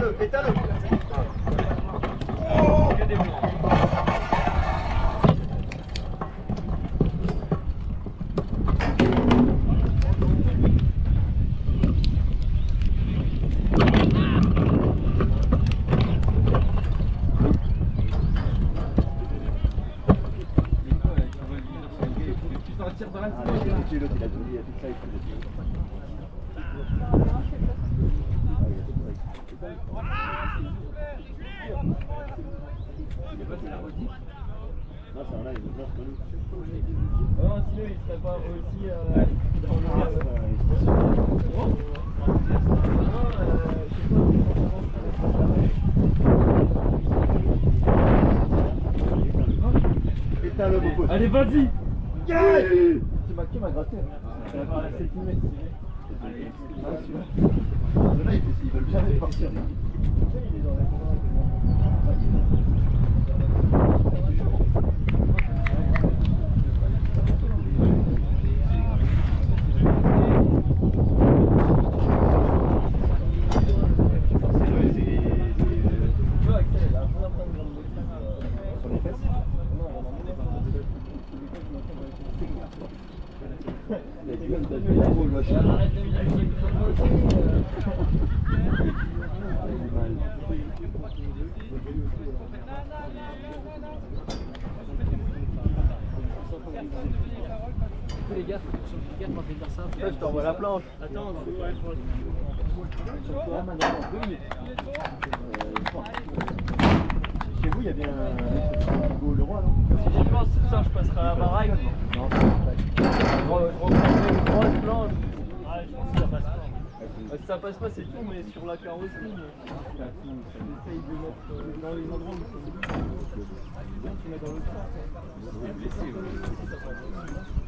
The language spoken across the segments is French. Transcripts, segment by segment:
Éteins-le, éteins-le. Que des blancs. Allez, vas-y! Yeah! Qui m'a gratté? C'est filmé. Là, ils veulent jamais partir. Les gars, quand je vais dire ça. Je t'envoie la planche. Attends, Chez vous, il y a bien Hugo Leroy, non? si j'y pense ce soir, je passerai à Maraille. Non, Je reprendrai une grosse planche. Ah, je pense que ça passe pas. Si ça passe pas, c'est tout, mais sur la carrosserie, j'essaye de mettre dans les endroits où c'est bien, tu mets dans le sens.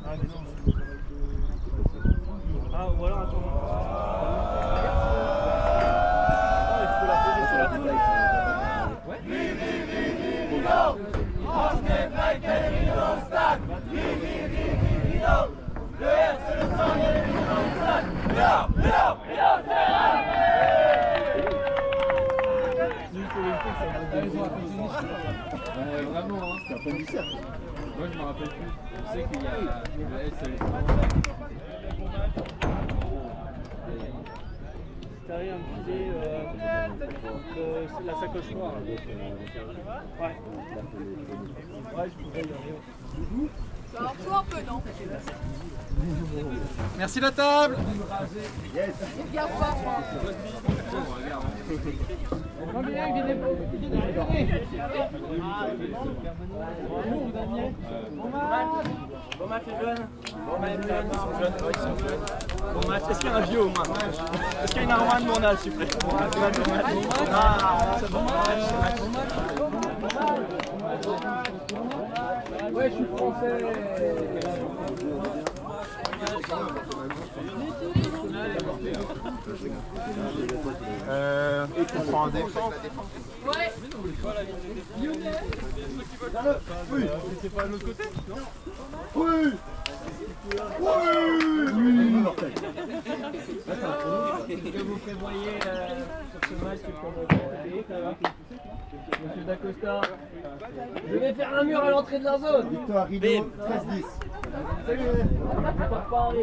Ah, mais non. Ah, ou alors, attends. Ah, je peux la poser sur la table. Ouais. Vraiment, hein. c'est un peu du cercle. Moi, je me rappelle plus. Je sais qu'il y a T'as rien de filer la sacoche noire. Ouais. Ouais, je pourrais y aller. Ça en fout un peu, non? Merci la table. C'est bien voir, moi. Bon match les jeunes. Bon match, ils sont jeunes. Ouais, ils sont jeunes. Bon match. Est-ce qu'il y a un vieux au moins? Est-ce qu'il y a une armoire de mon âge, s'il vous plaît? Ah, c'est bon match. Ouais, je suis français. On prend un défense. Ouais. Oui. C'est pas de l'autre côté? Non. Oui. Qu'est-ce que vous prévoyez sur ce match Monsieur Dacosta? Je vais faire un mur à l'entrée de la zone. Victoire Rideau, 13-10. Salut. Je pars pas en ligne.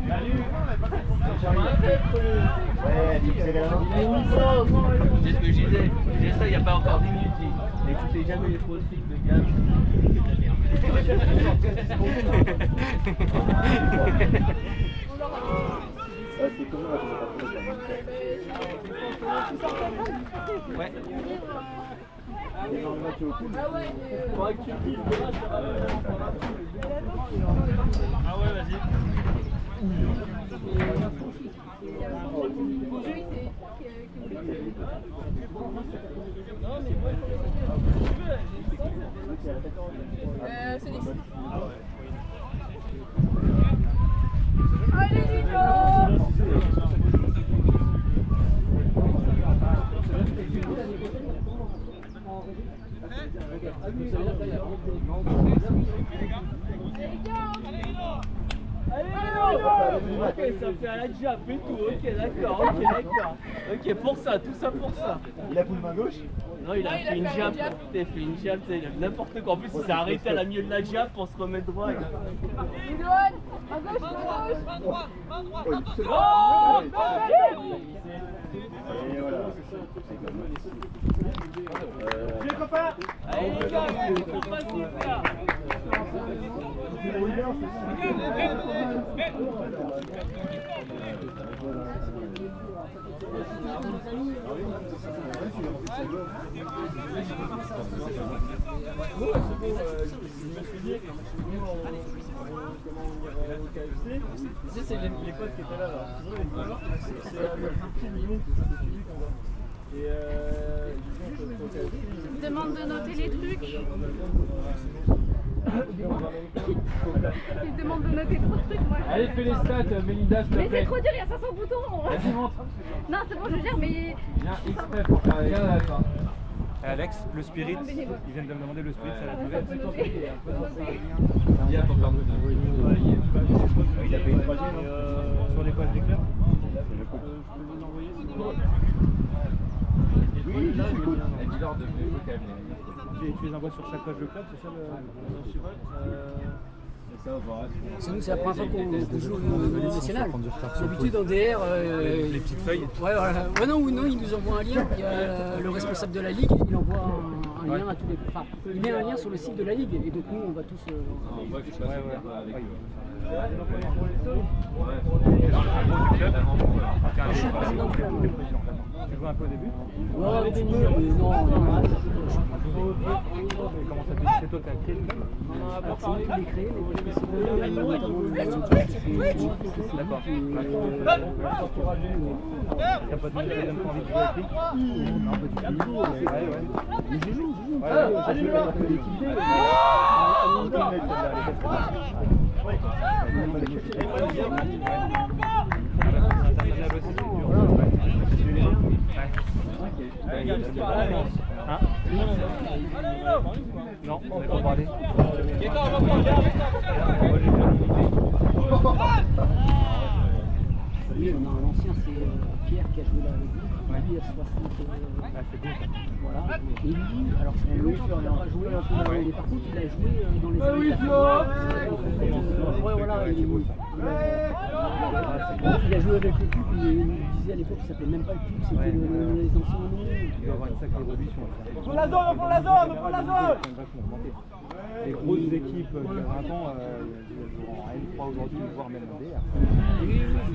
Salut. Ouais, C'est ce que je disais. J'ai ça il n'y a pas encore 10 minutes. N'écoutez jamais les pronostics de gars. C'est comment Ouais. Il est dans le match au pool. Faudrait que tu me dises le match. Ah ouais, vas-y. C'est des... Allez, Nico! Ok, ça fait à la jab et tout, ok d'accord, ok pour ça, tout ça pour ça. Il a pris main gauche. Non il a fait une jab, il a fait une jab, n'importe quoi, en plus il s'est arrêté à la milieu de la jab pour se remettre droit. Ridouane, à gauche, à gauche. Oh Et voilà. les copains. Allez les gars, c'est facile là. C'est les potes qui étaient là. C'est le petit Lyon, c'est celui qu'on va. Et Il me demande de noter les trucs. Il me demande de noter trop de trucs, moi. Allez, fais les stats, Mélinda, s'il te Mais plaît. c'est trop dur, il y a 500 boutons. Vas-y, montre. Non, c'est bon, je gère, mais. Viens exprès pour faire les stats. Alex, le spirit, ils viennent de me demander le spirit, ça l'a trouvé. Il a fait une troisième. Sur les pages des clubs. Oui, je suis cool. Tu les envoies sur chaque page de club, c'est ça C'est nous, c'est la première fois qu'on joue au national. D'habitude en DR, les petites feuilles. ouais, voilà. Ouais, non, ils nous envoient un lien. Il y a le responsable de la ligue, il envoie un lien à tous les. Enfin, il met un lien sur le site de la ligue et donc nous on va tous. Tu joues un peu au début? Ouais, un petit peu, mais non. Comment ça fait? C'est toi qui as créé le club? Alors c'est moi qui l'ai créé, mais parce que c'est notamment le D'accord. T'as pas envie de jouer avec lui? Non, pas du tout. Mais je joue. Allez, Non, on n'est pas parlé. Oui, on a un ancien, c'est Pierre qui a joué là avec lui. Lui, il a 60. Voilà. Et lui, alors ça fait longtemps qu'il n'a pas joué un peu dans les. Par contre, il a joué dans les années 80. Ouais, voilà. Il a joué avec le cube, il disait à l'époque qu'il s'appelait même pas le cube, c'était les anciens noms. Il doit y avoir une sacrée évolution. On prend la zone, on prend la zone, on prend la zone. Les grosses équipes qui ont 20 ans, elles jouent en N3 aujourd'hui, voire même en DR.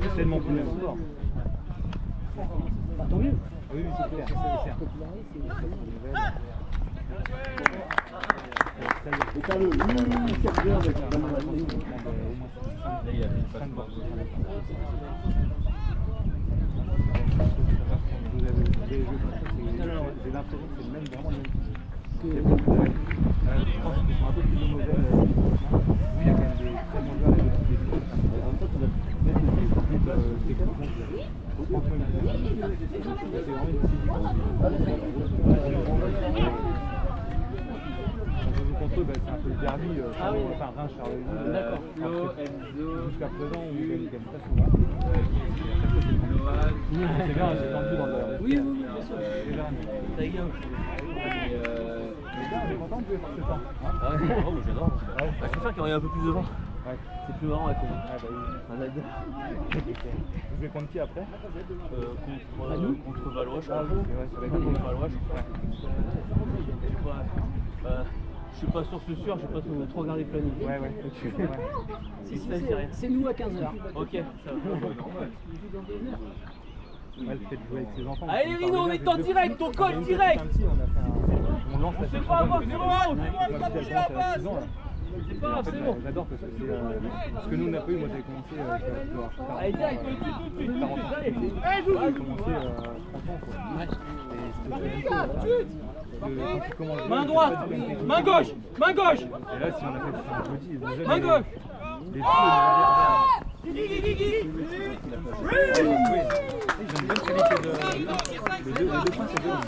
C'est tellement plus le même sport. Bah, tant mieux. Oui, c'est clair. Quand il arrive, c'est très bien. Et t'as le 4 heures avec la main. J'ai l'impression que c'est le même, vraiment le même. Je pense qu'ils sont un peu plus homogènes. Il y a quand même des très bons joueurs et des petits débutants. En fait, on va mettre des équipes techniques. Franchement, c'est vraiment une contre eux, c'est un peu le derby, enfin Reims-Charleville. D'accord. Jusqu'à présent, on gagne pas souvent. C'est bien, c'est tendu dans le. Oui, bien sûr. Ta gueule. Les gars, on est content de jouer ce temps. Ah ouais, oh, mais j'adore. Je préfère qu'il y ait un peu plus de vent. Ouais. C'est plus marrant avec eux. Ah bah oui. Vous jouez contre qui après? Contre Valois, je crois. Ah, ouais, ça va être Contre Valois, je crois. Je suis pas sûr, c'est sûr, j'ai pas trop regardé le planning. Ouais. Si, c'est nous à 15h. Ok, ça va. Ouais, le fait de jouer avec ses enfants. Allez Rino, on est en direct, ton code direct. On lance la C'est pas avoir, c'est moi, il va bouger la passe. C'est pas grave, c'est bon. J'adore parce que c'est ce que nous on n'a pas eu. Moi j'avais commencé Allez, direct, tout de suite. 40 ans. Allez, J'ai commencé 30 ans quoi. Et c'était main droite, main gauche. Et là si on a fait ça jeudi, déjà Main gauche. les filles, ils ont une bonne qualité de. Les deux points c'est deux.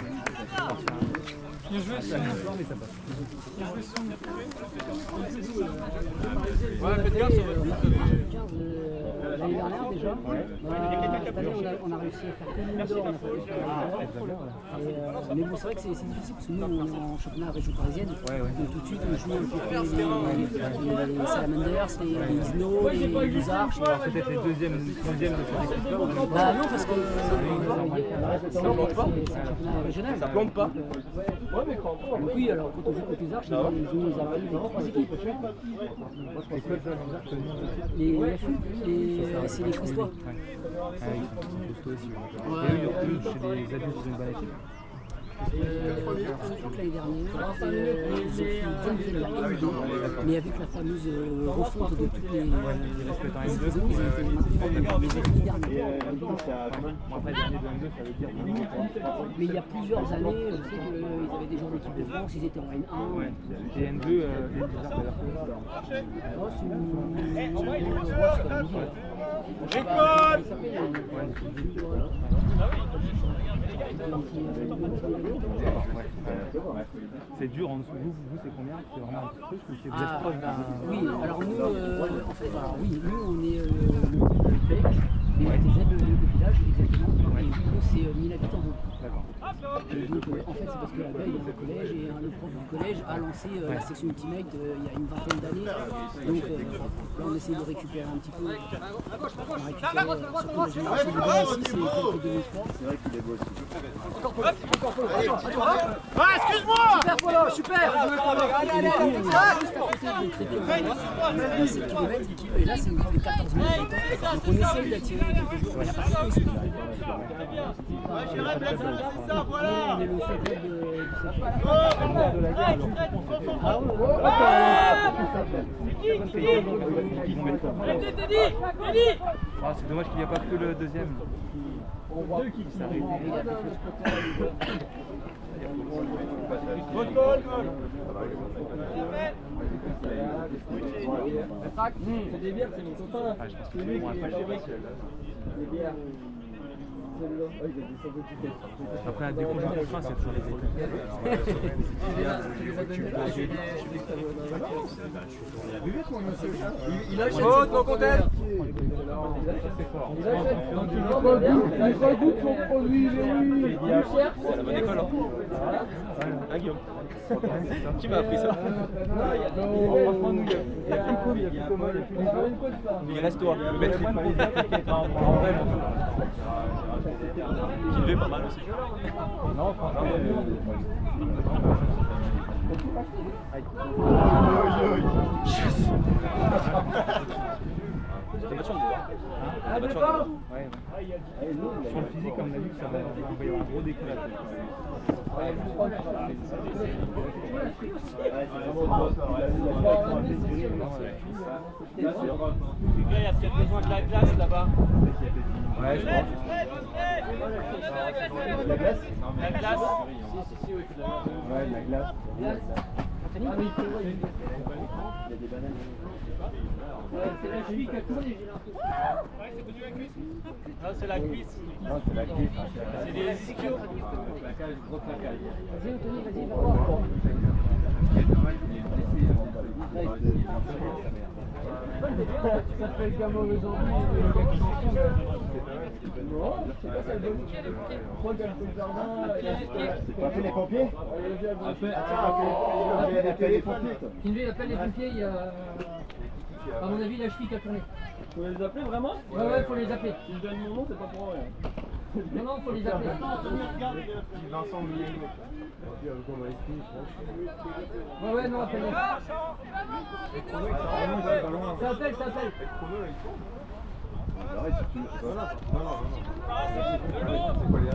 Bien joué, ça mais ça passe. Ouais, faites gaffe, ça va. L'année dernière déjà. Cette année, on a réussi à faire que l'île d'or, on a fait mais bon, c'est vrai que c'est difficile parce que nous, on est en championnat région parisienne. Donc tout de suite, on joue un peu les Salamanders, les Isno, les Arches. Peut-être les deuxièmes de cette équipe-là. Bah non, parce que ça plante pas. C'est un championnat régional. Ça plante pas. Ouais, mais quand oui, alors quand on joue contre les Arches, ils nous arrivent les 3 équipes. C'est les Christois. Ah, ils sont costauds aussi. Et eux, chez les adultes, ils ont une bonne équipe. Je crois que l'année dernière, ils ont fait une mais avec la fameuse refonte de toutes les. Ils restent en N2. Ils ont été maintenant les équipes dernières. Après, dernier de N2, ça veut dire. Mais il y a plusieurs années, je sais qu'ils avaient des gens d'équipe de France, ils étaient en N1. Ouais. Et N2, les bizarres d'ailleurs. Oh, c'est c'est dur en dessous. Vous c'est combien? C'est vraiment un petit truc ou c'est vous êtes proche d'un. Oui, alors nous, en fait, nous on est le village, mais des aides de village exactement. Et nous c'est 1000 habitants. D'accord. Et donc en fait c'est parce que la veille il y a un collège et le prof du collège a lancé la section Ultimate il y a une vingtaine d'années. Donc là on essaie de récupérer un petit peu. On récupère surtout la génération de 2006 et quelques 2003. C'est vrai qu'il est beau aussi. Ah, excuse-moi! Super Polo, super! Allez, et là c'est une équipe de 14 000 habitants. Donc on essaie d'attirer quelques jours. Mais la partie c'est tout. On est le seul club de la guerre. C'est dommage qu'il n'y a pas que le deuxième. Deux qui s'arrêtent. C'est des bières, c'est mon copain. Ah, je pense que c'est bon après. Après, dès qu'on joue contre France, c'est toujours Il achète son contexte. Il regoute son produit, oui. C'est la bonne école. Hein, Guillaume. Qui m'a appris ça? Franchement, nous, il y a plus cool, il y a plus Thomas, il y a plus les. Il reste toi. Le maître. Qui le fait pas mal aussi. Non, franchement, T'as pas de chance de voir. Ah, d'accord. Ouais. Sur le physique, comme on a vu, ça va y avoir un gros décollage. Il y a peut-être besoin de la glace là-bas. Ouais, je pense. La glace? La glace. Ouais, la glace. Il y a des bananes. C'est la cheville qui a tourné. Non, c'est la cuisse. Non, c'est la cuisse. C'est des ischios. Vas-y Anthony, vas-y, va voir. Ça fait le gamin aujourd'hui, le gars qui s'en non, je sais pas, ça donne. Je crois qu'elle fait le jardin. C'est pas fait les pompiers? Appelle les pompiers, toi. Il appelle les pompiers, il y a. À mon avis, la cheville qui a tourné. Faut les appeler vraiment? Ouais, faut les appeler. Si je donne mon nom, c'est pas pour rien. Non, faut les appeler. Vincent Mouillé. Ouais, non, appelle-les. Ça appelle. Arrête, si tu veux. Voilà. C'est quoi les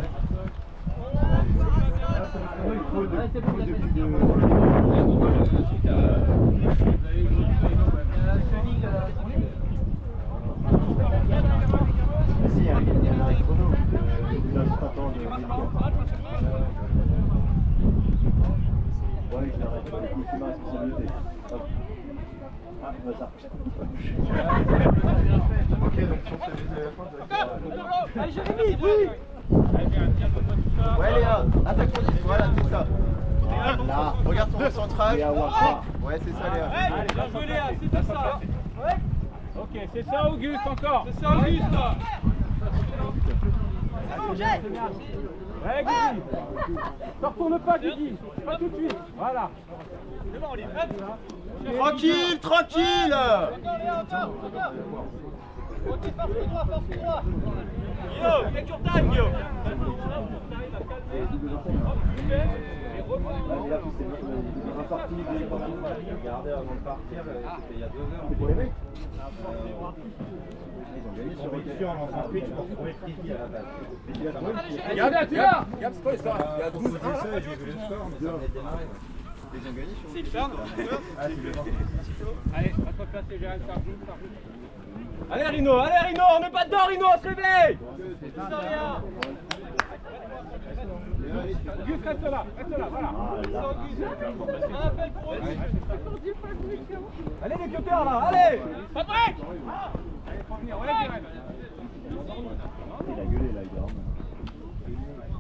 C'est bon, Si, il y a un chrono. Il ne pas tant de ouais, je l'arrête. C'est ma responsabilité. Hop. Ah, ça. Ok, donc si on s'est mis à la fin, Allez, Jérémy, oui. ouais, Léa, attaque-toi, voilà, tout ça. Là, regarde ton centrage. Ouais, c'est ça, Léa. Allez, bien joué Léa, c'est ça. Ok, c'est ça Auguste encore. C'est ça Auguste. Ouais, Guigui. Ne retourne pas Guigui. Pas tout de suite. Voilà. C'est bon, Olivier. Tranquille, tranquille. Guillaume, take your time, Guillaume. Regardez avant de partir, c'était il y a 2 heures. C'est pour les mecs. Ils ont gagné sur une en lançant pitch pour trouver Friki à la base. Regarde, tu l'as. Regarde, c'est quoi l'histoire? Il y a 12 1 là, j'ai vu le score, mais ça venait de démarrer. Ils ont gagné sur C'est le charme. Allez, va te replacer, Gérald, ça roule. Allez Rino, on n'est pas dedans Rino, on se réveille. Auguste, reste là, voilà. Un appel pour Auguste. Allez les cutters là, allez. Pas de break. Allez, faut venir, relève les rênes. Il a gueulé là, il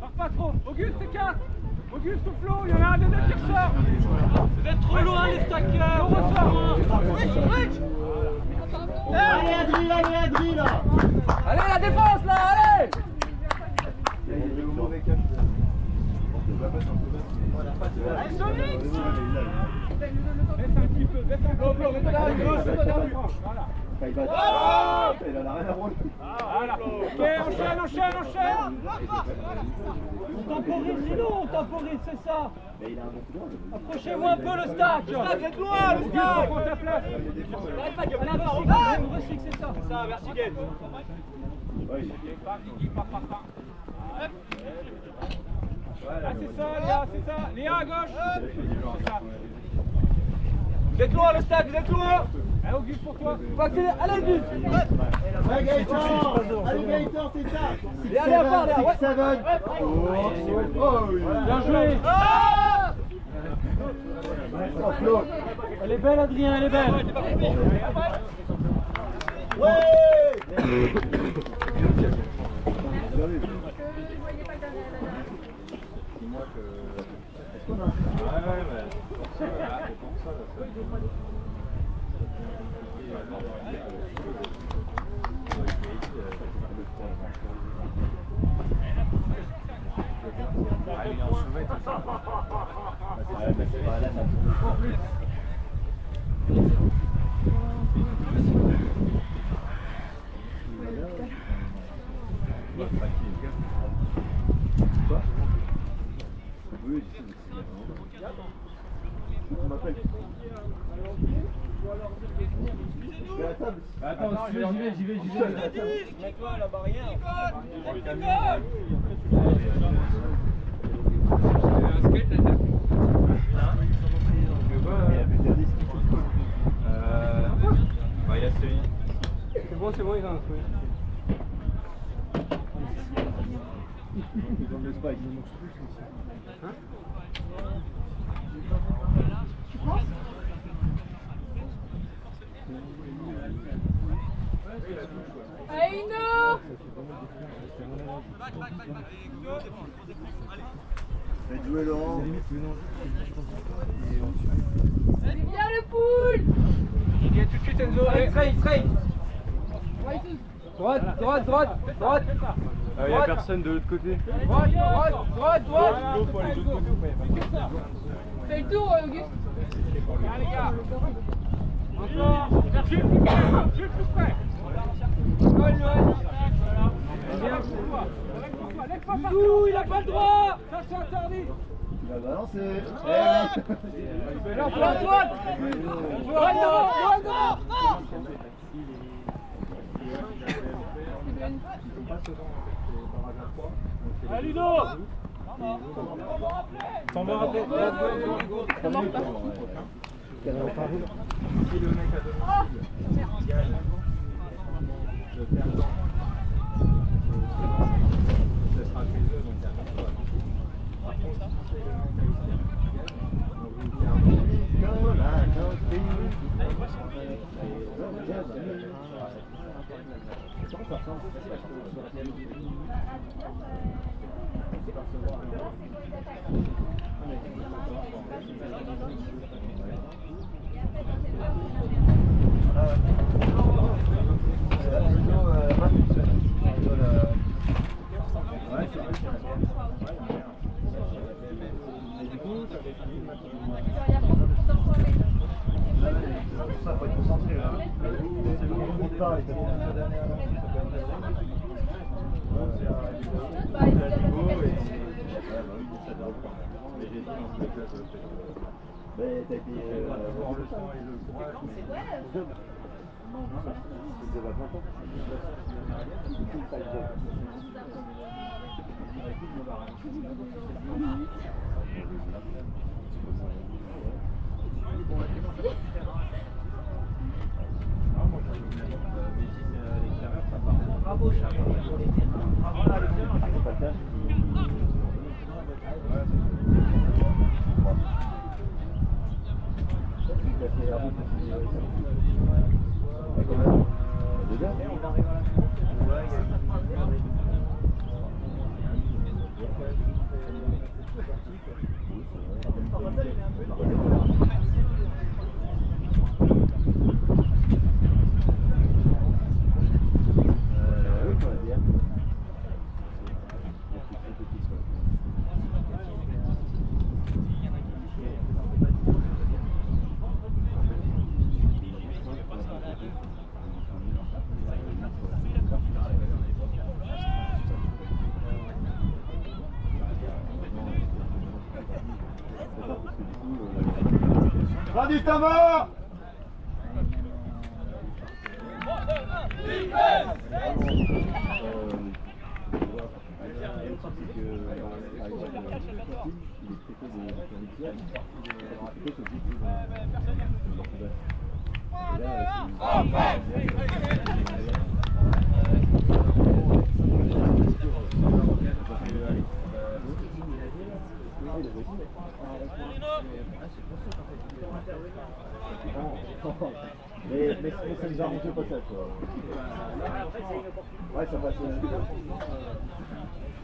Pars pas trop, Auguste c'est 4. Auguste au flot, il y en a un des deux qui ressort. Vous êtes trop loin les stackers. On ressort. Allez, Adri là. Allez la défense là, allez. Il y a le mauvais cache. Allez Sonic. Baisse un petit peu, baisse un peu. Mets-toi dans la gauche, mets-toi dans la gauche. Voilà. Il en a rien à branler. Voilà. Ok, enchaîne. On temporise, c'est ça. Mais il a un bon coup droit. Approchez-vous un peu le stack. Le stack, êtes loin, le stack. Prends ta place. N'arrête pas, Guillaume. On recycle, c'est ça. C'est ça, merci Guette. Oui. Là, c'est ça, Léa, c'est ça. Léa à gauche. C'est ça. Vous êtes loin, le stack, vous êtes loin. Allez, Auguste, pour toi. Allez, Auguste. Allez, Gaëtan, c'est ça. Léa, Léa, part, Léa. Ouais. 6-7. Bien joué. Elle est belle, Adrien, elle est belle. Attends, j'y vais. Mets-toi à la barrière. Il y a celui. C'est bon, il en a trouvé. Ils ont le spike. Hein? Tu penses? Aïno! Faites jouer Laurent. C'est bien le poule! Il y a tout de suite Enzo. Straight. Droite. Il n'y a personne de l'autre côté. Droite. Fais le tour, Auguste. Allez, les gars. Encore. Jules plus près. Colle, Noël. Bien pour toi. Bisous, il a pas le droit. Ça, c'est interdit. Il va balancer. Alors, pour la droite. Droite. Allez, Ludo. T'en vas rappeler. Si le mec a domicile gagne le perdant, ce sera chez eux, donc il y a pas de problème. Par contre, si c'est le mec a ici qui gagne, donc vous perdez. Ça faut être concentré là. On monte pas, mais t'as été Bravo Charles pour les terrains. Bravo à l'équipe. du Thomas. Mais ça nous arrange pas ça, quoi. Ouais, ça passe.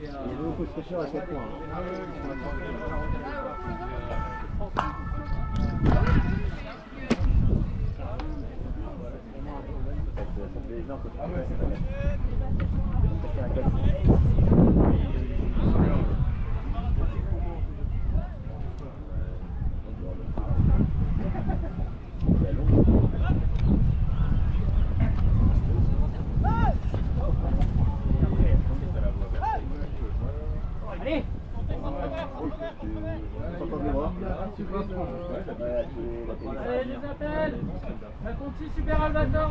Il y a le coup de fraîcheur à 4 points. Ça fait énorme que ça fait un 4. Allez! Allez, les appels! La Conti Super Albator!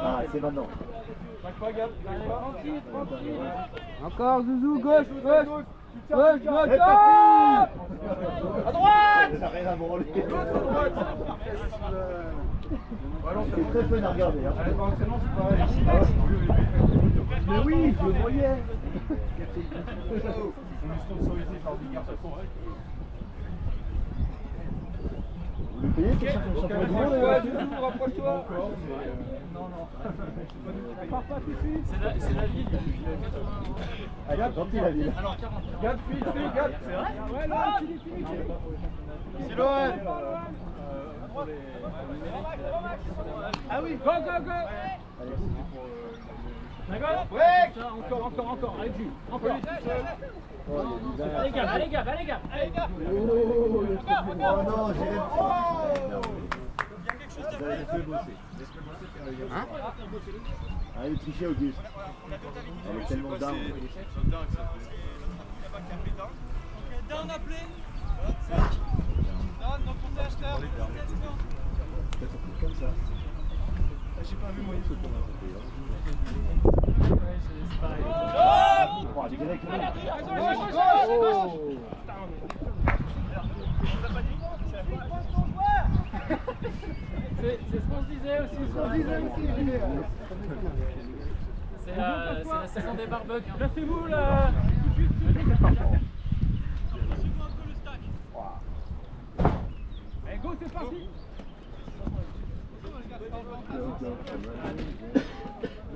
Ah, c'est maintenant. Encore Zouzou, gauche, gauche, gauche, gauche, À droite. Ça n'a rien à branler. C'est très fun à regarder. Hein. Mais oui, je le voyais. On est sponsorisé par Bigard Safran. Vous le payez, c'est championnat du monde. Rapproche-toi. C'est la ville. Ah, c'est gentil la ville. Alors 40. Gap, Gap. C'est vrai? Ouais, là, fini. C'est Lohan. Ah oui, go. D'accord? Ouais. Encore. Allez, plus. Encore. Allez, gars. Oh non, j'ai hein? Ah, il est triché Auguste. Elle est tellement down. Down appelé. Down, donc on t'a acheté. peut-être un truc comme ça. J'ai pas vu moyen de se tourner. C'est pareil. Oh, direct là. C'est ce qu'on se disait aussi. C'est la saison des barbecues. Placez-vous là. Allez, go, c'est parti.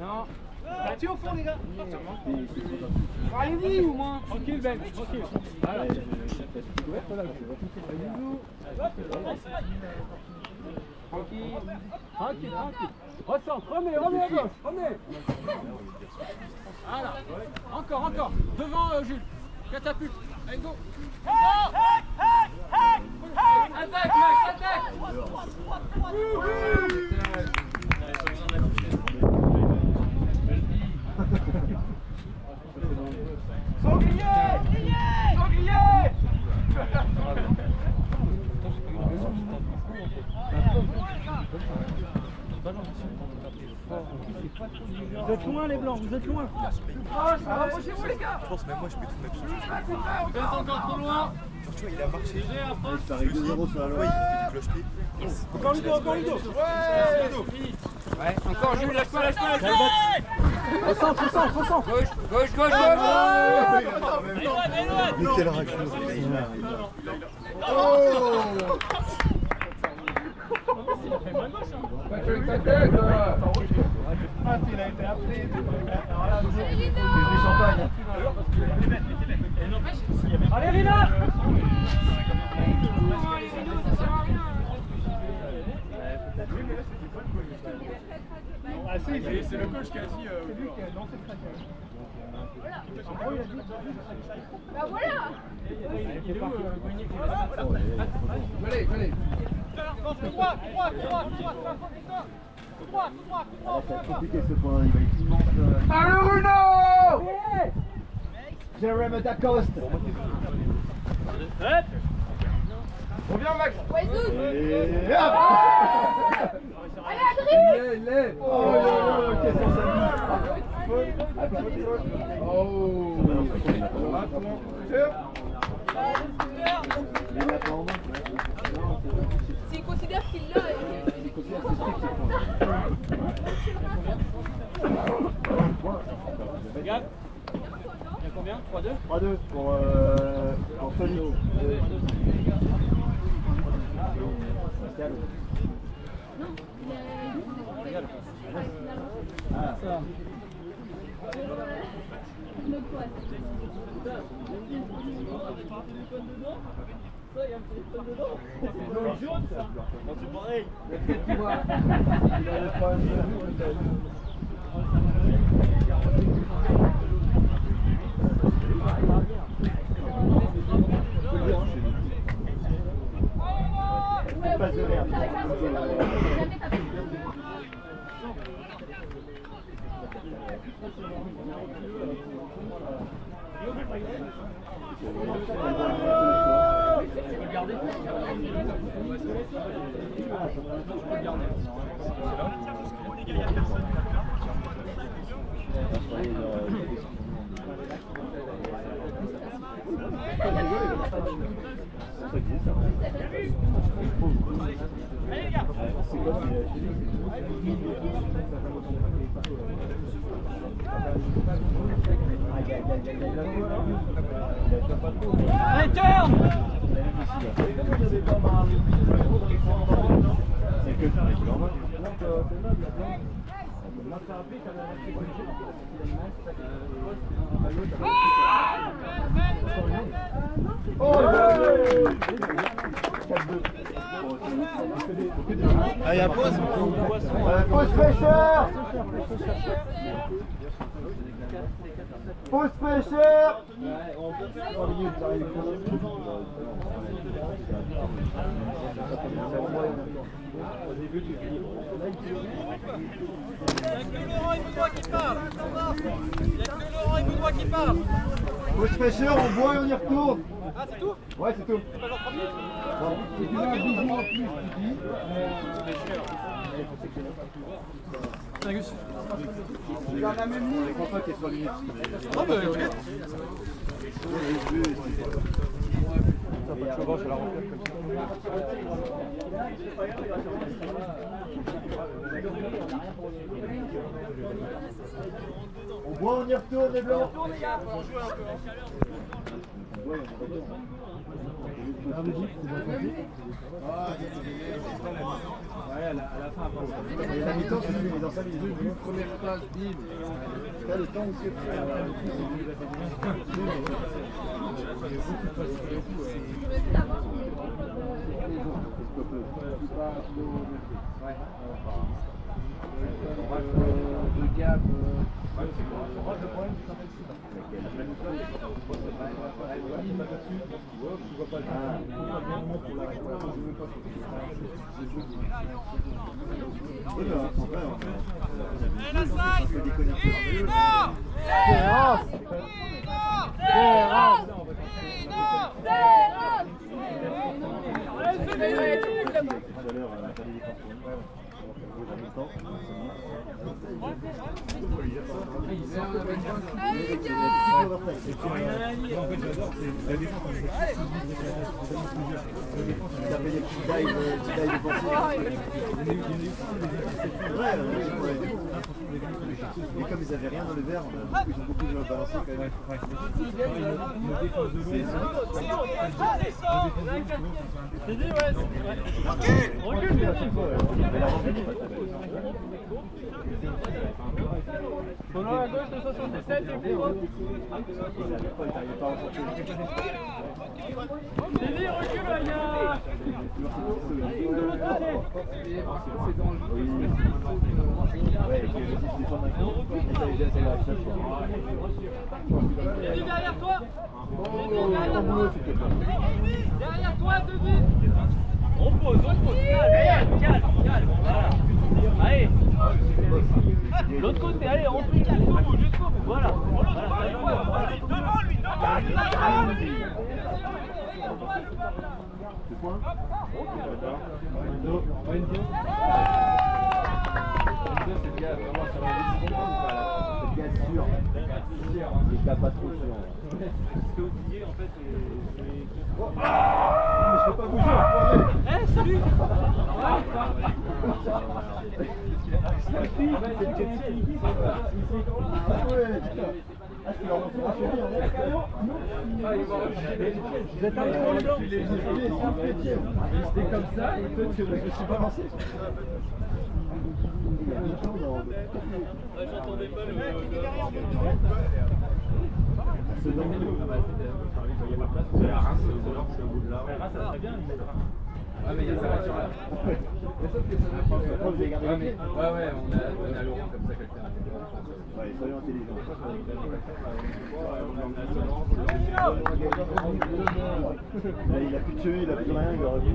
Non. Parti au fond, les gars. Allez-y, au moins. Tranquille, Ben. Tranquille. Voilà. Tranquille. Tranquille. Recentre. Remets à gauche. Remets. Voilà. Encore. Devant, Jules. Catapulte. Allez, go. Attaque, Max, attaque. Sanglier. Vous êtes loin les blancs, vous êtes loin. Rapprochez-vous les gars. Je pense même moi je peux tout mettre sur le Vous êtes encore trop loin. tu vois, il a marché. Ça arrive 2-0 sur la loi. Il fait du cloche-pied. Encore Ludo. Ouais, encore Jules, lâche pas. Recentre. Gauche. Mais quel raclure. Ah, il a été appris. Champagne. Allez Rina. Ah si, c'est le coach qui a dit. C'est lui qui a lancé le craquage. Bah voilà. Allez. C'est compliqué ce point, il va être immense. Allez Bruno. Jérôme Dacoste. Reviens Max. Ouais, Zouz. Et hop. Allez, Adrien. Il est. Oh, qu'est-ce qu'on s'est mis. S'il considère qu'il l'a, Regarde. Il y a combien 3-2 3-2 pour Sony. Ah, ça. Ça, il y a un téléphone dedans. C'est jaune ça. C'est pareil. Tu vois, il a le problème de passe de merde. Allez, turn. C'est que ça, il en va. Ah, il y a pause. Pause fraîcheur. Pause fraîcheur. Pause fraîcheur, on boit et on y retourne. Ah, c'est tout? Ouais, c'est tout. Bon, c'est bien un bisou en plus, Titi. Il en a même mis. Je crois pas qu'elle soit limite. Ah, bah, ok. On boit, on y retourne les blancs. La mi-temps, c'est dans 5 minutes. Première phase, bim. Là, le temps où c'est de Gab. Mais comme ils avaient rien dans le verre, ils ont beaucoup de balancer quand même. T'es dit, ouais. Tournoi à gauche de 77, c'est bon. T'es dit, recule, il y a ligne de l'autre côté. Denis, derrière toi. Derrière toi, Denis. On pose, calme, calme. Voilà. Allez. L'autre côté, allez, on suit jusqu'au bout. Voilà. Devant lui, devant lui. C'est point. C'est le gars vraiment sur la liste. C'est le gars sûr. C'est le gars pas trop sûr. C'est oublié en fait. Mais je peux pas bouger. Eh, salut. Vous êtes arrivé dans le blanc. C'était comme ça et peut-être que je me suis balancé. J'entendais pas le. C'est dans le Ah mais il y a ça va sur là. mais sauf que ça va pas. Vous avez gardé la clé. Ouais, on a Laurent comme ça quelqu'un. Ouais, soyons intelligents. Là, il a plus de cheveux, il a plus de rien, il aurait vu.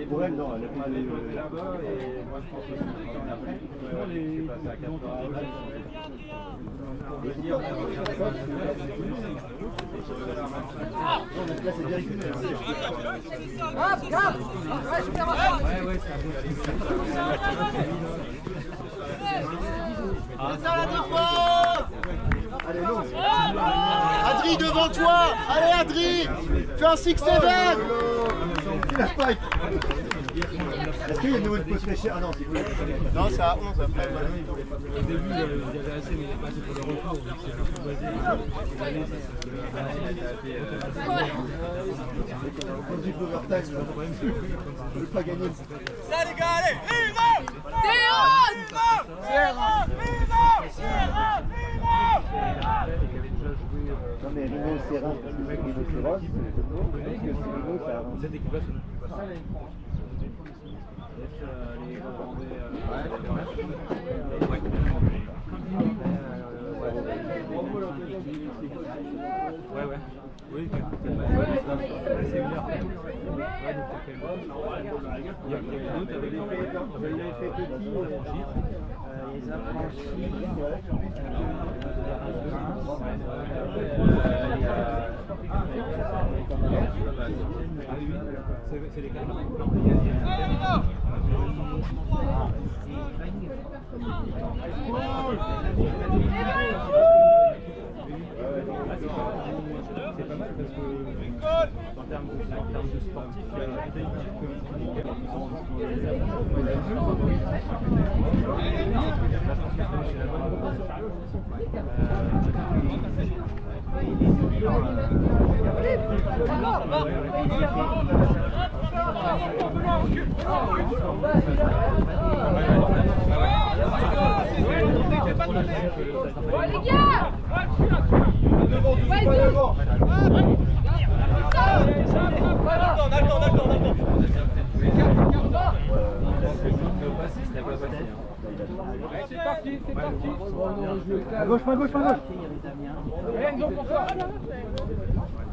Pour elle, non, elle a plus de... Là-bas, et moi je pense que c'est le temps d'après. Je suis passé à 4 ans. Là, c'est bien reculé. Ouais, c'est un peu Allez, non. Adri, devant toi. Allez, Adri. Fais un 6-7. C'est la spike. Est-ce qu'il y a une nouvelle pause fraîcheur? Ah non, c'est cool. Non, c'est à 11 après. Au début, il y avait assez, mais il est passé pour le retour. Donc c'est plus basé. Quand je dis overtime, le problème c'est que je ne veux pas gagner. Ça, les gars, allez. Il avait déjà joué Non mais rhinocéros, parce que c'est rhinocéros, parce que c'est rhino, ça avance. Cette équipe-là, c'est notre équipe. Ouais, ouais. Oui, c'est une heure. Ouais, donc il y a d'autres avec Il avait fait petit, les affranchis, c'est les cartes. C'est pas mal parce que en termes de sportifs, il y a des équipes Ouais les gars! C'est parti, c'est parti. à gauche, main gauche, main gauche. Enzo pour toi.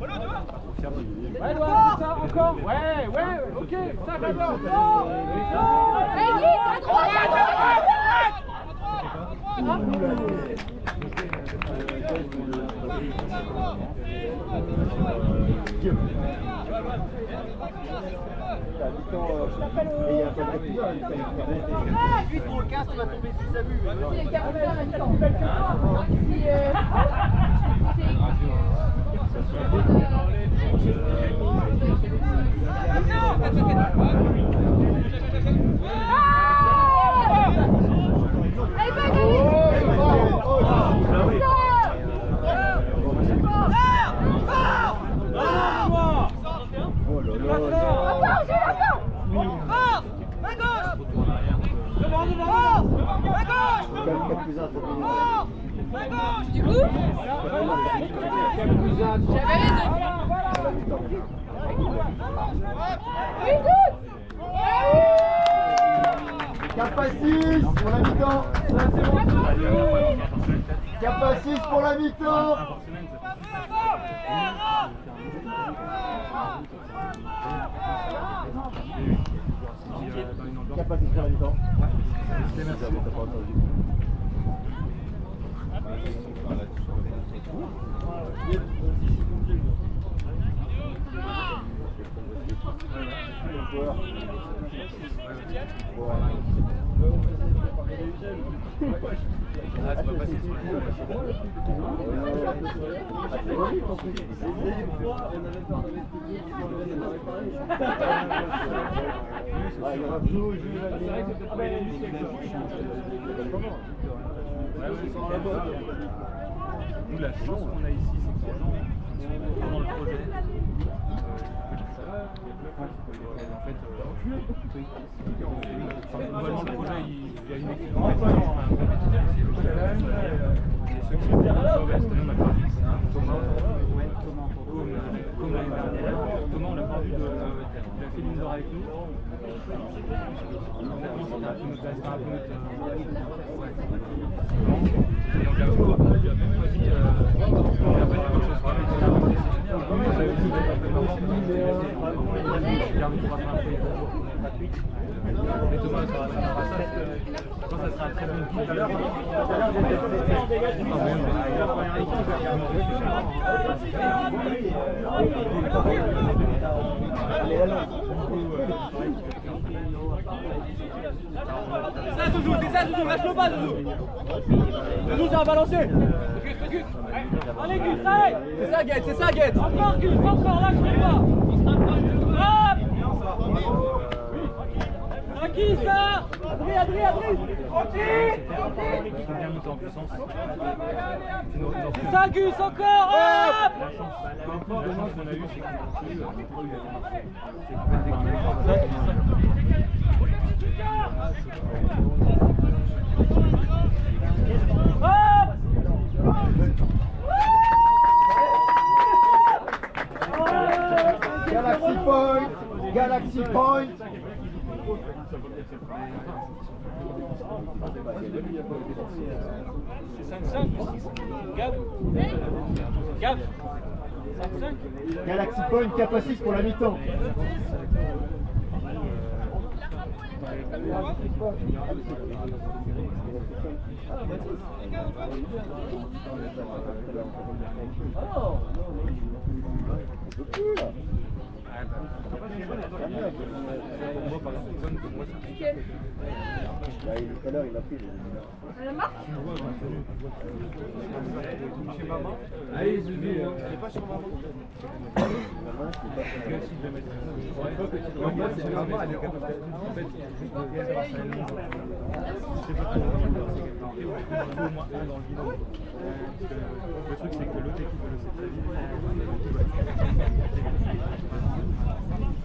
Ouais, Edouard, c'est ça, encore. Ouais, ok, ça va bien. Hey, Guy, à droite, à droite! Et il y a pas de épisode, il fait 8 pour le 15, tu vas tomber sous sa vue. C'est 41 en même temps. Du coup, Cap à 6 pour la mi-temps. Cap à 6 pour la mi-temps. Cap à 6 pour la mi-temps. Ah, c'est pas facile. Nous, la chance qu'on a ici, c'est que les gens sont dans le projet. En fait, globalement, le projet, il y a une équipe en fait, et ceux qui sont bien mauvais, c'est même à Paris. Thomas l'année dernière. Thomas, on l'a pas vu, il a fait l'une d'heure avec nous. Honnêtement, ça a pu nous placer un peu notre. Et on lui a même pas dit, on lui a pas dit quelque chose. Mais Thomas, ça sera un très bon coup tout à l'heure. C'est ça, Zouzou, lâche-le pas, Zouzou. Zouzou, ça va balancer. Allez, Gus, allez. C'est ça, Guette. Encore, Gus, encore, lâche-le pas. Hop. Qui ça? Adri. Tranquille. C'est ça, Gus, encore. Hop. La chance qu'on a eue, c'est qu'on C'est 5-5. Gab. Gab. 5-5. Galaxy Point, Cap 6 pour la mi-temps. Tout à l'heure, il a pris. La marque Chez maman. Allez, je vais. Il n'est pas sur maman. C'est maman, elle est en fait juste de bien savoir si elle est longue. C'est pas trop long, il faut au moins un dans le bidon. Le truc, c'est que l'autre équipe le sait très vite.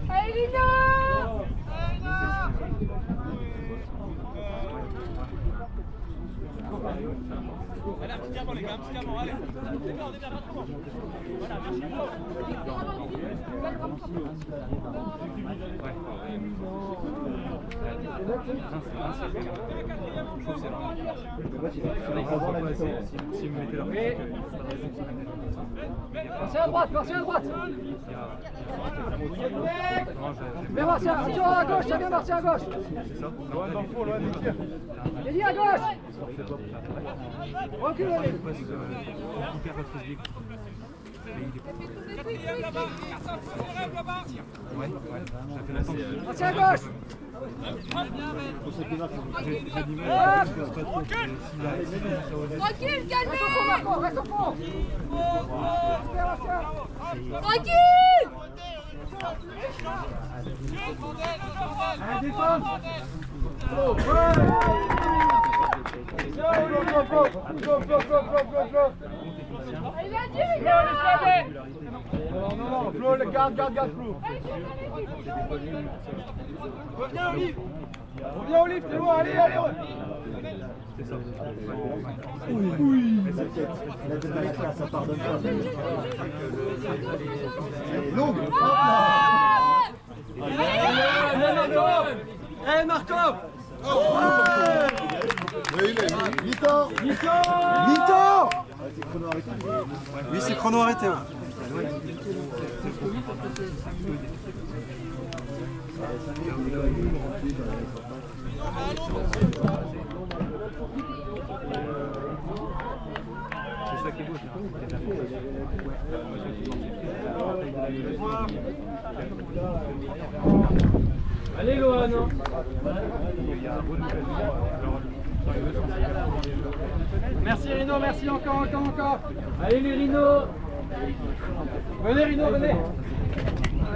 Allez, Lino! Allez, un petit avant les gars, un petit avant, allez. On est bien, pas trop loin. Voilà, merci beaucoup. Si vous mettez leur Martial à droite, Martial à droite. Mais Martial, attention à gauche, tiens bien Martial à gauche. Elie à gauche. Recule, Elie. Quatrième là-bas, personne se lève là-bas. Ouais, ça fait la Martial à gauche. J'ai du mal Tranquille, calmez! Reste au fond, Marco, reste au fond. Tranquille! Allez, défense. Il a dit, Non, Flo, garde, Flo. Reviens, Olive. Reviens, Olive, c'est bon, allez. Oui. La tête à la classe, ça pardonne pas. Elle est longue. Allez, Marco. Mi-temps. Oui, c'est chrono arrêté. C'est ça qui est beau, Allez, Lohan. Merci Rino, merci encore. Allez, les Rhinos. Venez Rino, venez.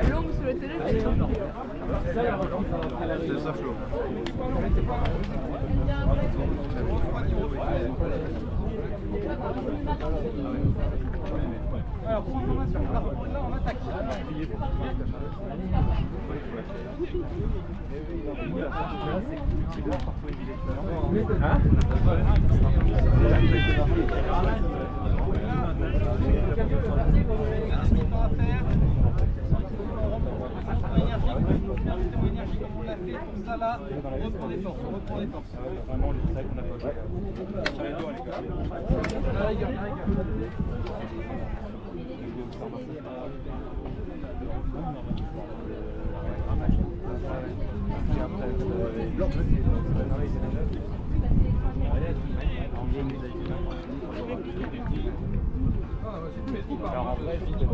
l'ombre sur le téléphone. C'est ça, Flo. Alors, pour information, là on attaque. Alors en vrai, vite, tu dis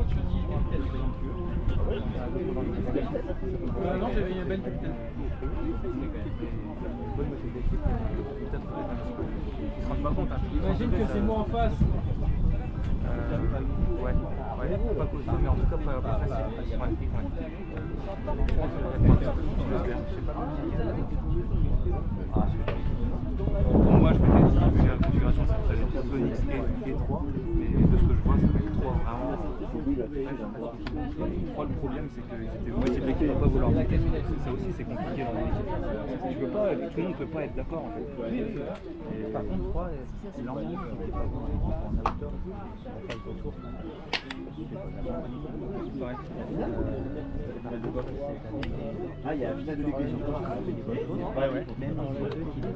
peut-être Non, j'avais une belle capitaine. Imagine que c'est moi en face. Ouais, pas costaud, mais en tout cas pas facile. Pour moi, je m'étais dit que la configuration serait Sonic et 3, mais de ce que je vois, ça va être 3 vraiment. Le problème, c'est qu'ils étaient moitié de l'équipe à pas vouloir. Ça aussi, c'est compliqué dans l'équipe. Tu peux pas, tout le monde ne peut pas être d'accord en fait. Et par contre, je crois, il en manque en hauteur, la phase retour. Ah, il y a la finale de Ligue des Champions. Ouais, ouais. Même dans le jeu qui est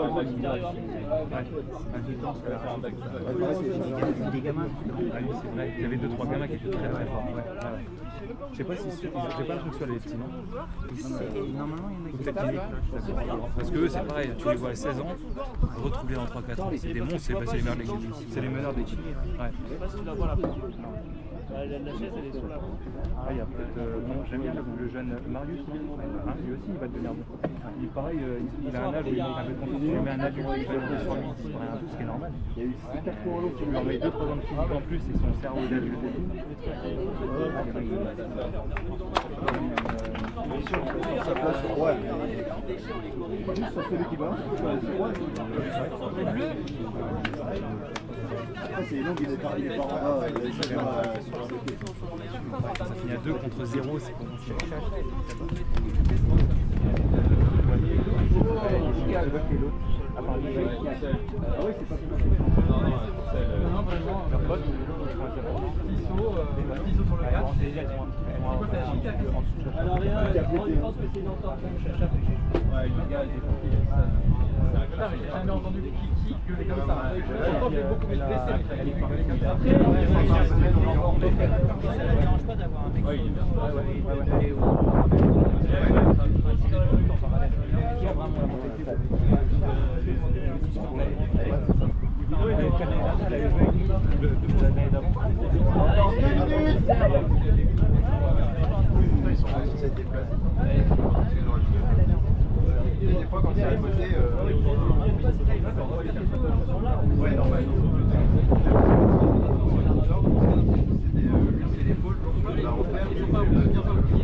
positionné. Des gamins. Ah oui, c'est vrai. Il y avait 2-3 gamins qui étaient très très forts. Je sais pas si j'ai pas le truc sur les petits, non? Normalement, il y en a qui parce que eux, c'est pareil, tu les vois à 16 ans, retrouver dans 3-4 ans, c'est des monstres, c'est les meilleurs de l'équipe. C'est les meneurs d'équipe. Ouais. Je sais pas si tu la vois là. La chaise, elle est sur la. Ah, il y a peut-être. Non, j'aime bien le jeune Marius, non? Hein, lui aussi, il va devenir bon. Il pareil, il a un âge où il avait confiance, il met un adulte, il va jouer sur lui, il disparaît un peu, ce qui est normal. Il y a eu 4 fois l'eau qui lui en met 2-3 ans de physique en plus et son cerveau d'adulte et tout. Sa place sur Rouen. Juste sur celui qui va. C'est long, il est pas Ça finit à 2 contre 0, c'est comme si Alors rien, je pense que c'est une entente comme Chacha. Ouais, le gars, il est j'ai jamais entendu qui gueuler comme ça. Je pense qu'il est beaucoup plus blessé, mais il est gueuler comme ça. Après, ça ne dérange pas d'avoir un mec qui est bien. Qui a vraiment la montée. Des fois, quand c'est à côté, ouais, normal. C'est l'épaule, je la refaire, je vais bien faire le petit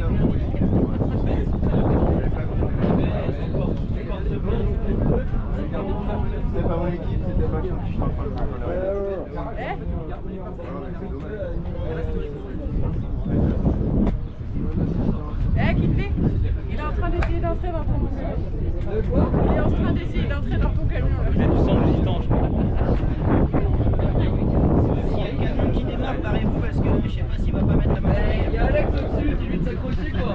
c'était pas mon équipe, c'était pas qui je suis en train de Kinley, il est en train d'essayer d'entrer dans ton camion. Il est en train d'essayer d'entrer dans ton camion. J'ai du sang de gitan, je crois. S'il y a le camion qui démarre, barrez-vous parce que je sais pas s'il va pas mettre la main. Il y a Alex au-dessus, dis-lui de s'accrocher quoi.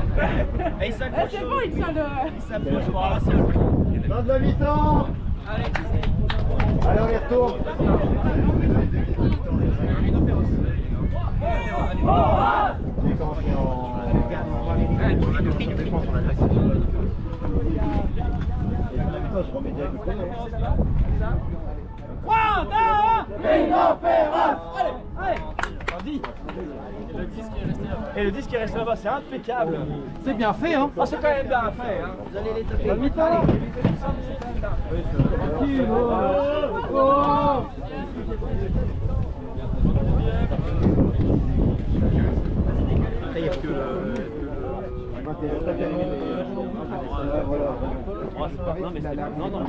Et il s'accroche. C'est bon, il tient le... Il s'approche au parasol. Fin de la mi-temps. Alex, Allez, on y retourne. J'ai commencé en défense, on a agressif. Je remets direct le premier. Et le disque qui reste là-bas, c'est impeccable. C'est bien fait, hein. Ah, c'est quand même bien fait, hein. vous allez les taper. La mi-temps. Tranquille. Après, il y a que voilà. Non, mais c'est... Non, non,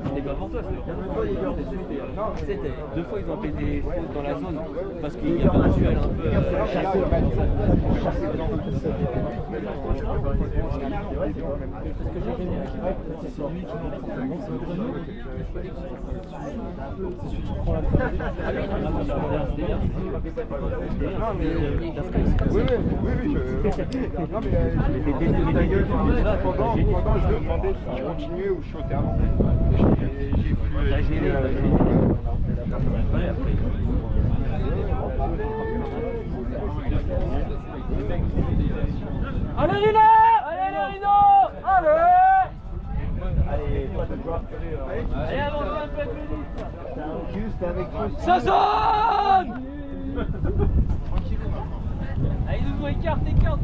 c'était pas pour toi, c'était 2 fois ils ont pété des fautes dans la zone parce qu'il y avait un duel un peu chassé. Oui, non, mais ta gueule, pendant, je me demandais si je continuais ou je sautais avant. J'ai voulu. Allez, Rino! Allez, Rino! Allez! Allez, avance un peu plus vite! Juste avec Ça sonne! Allez, doucement, écarte, écarte.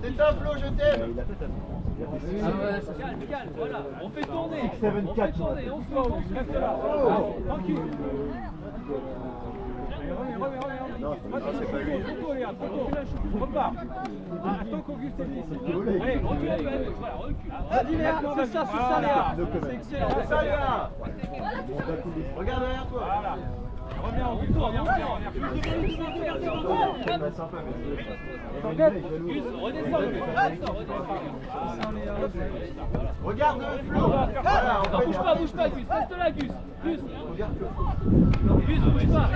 C'est ça, Flo, je t'aime. Calme, voilà. On fait tourner. 6, 7, 4. On se reste là. Tranquille. Non, c'est pas lui. regarde, repars. Attends qu'Auguste est ici. Allez, recule, voilà, recule. Vas-y Léa, c'est ça Léa. C'est excellent. C'est ça Léa. Regarde derrière toi. Voilà. Reviens, Auguste, reviens. Regarde Flo. Voilà, Bouge pas, Gus, reste là, Gus. Gus, bouge pas.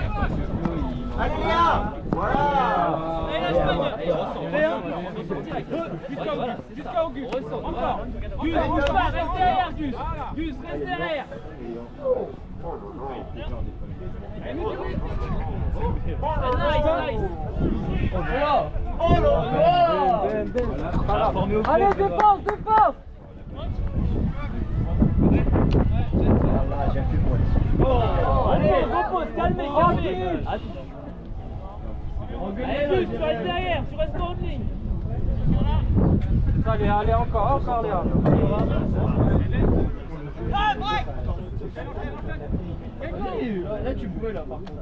Allez Léa. Voilà. Allez, l'Espagne. Jusqu'à Auguste. Encore. Gus, bouge pas, reste derrière, Gus. Gus, reste derrière. Allez, défense! Allez, repose, calmez! Allez, Gus, tu restes derrière, tu restes en ligne! Allez, encore, Léa! Là, tu pouvais, là, par contre.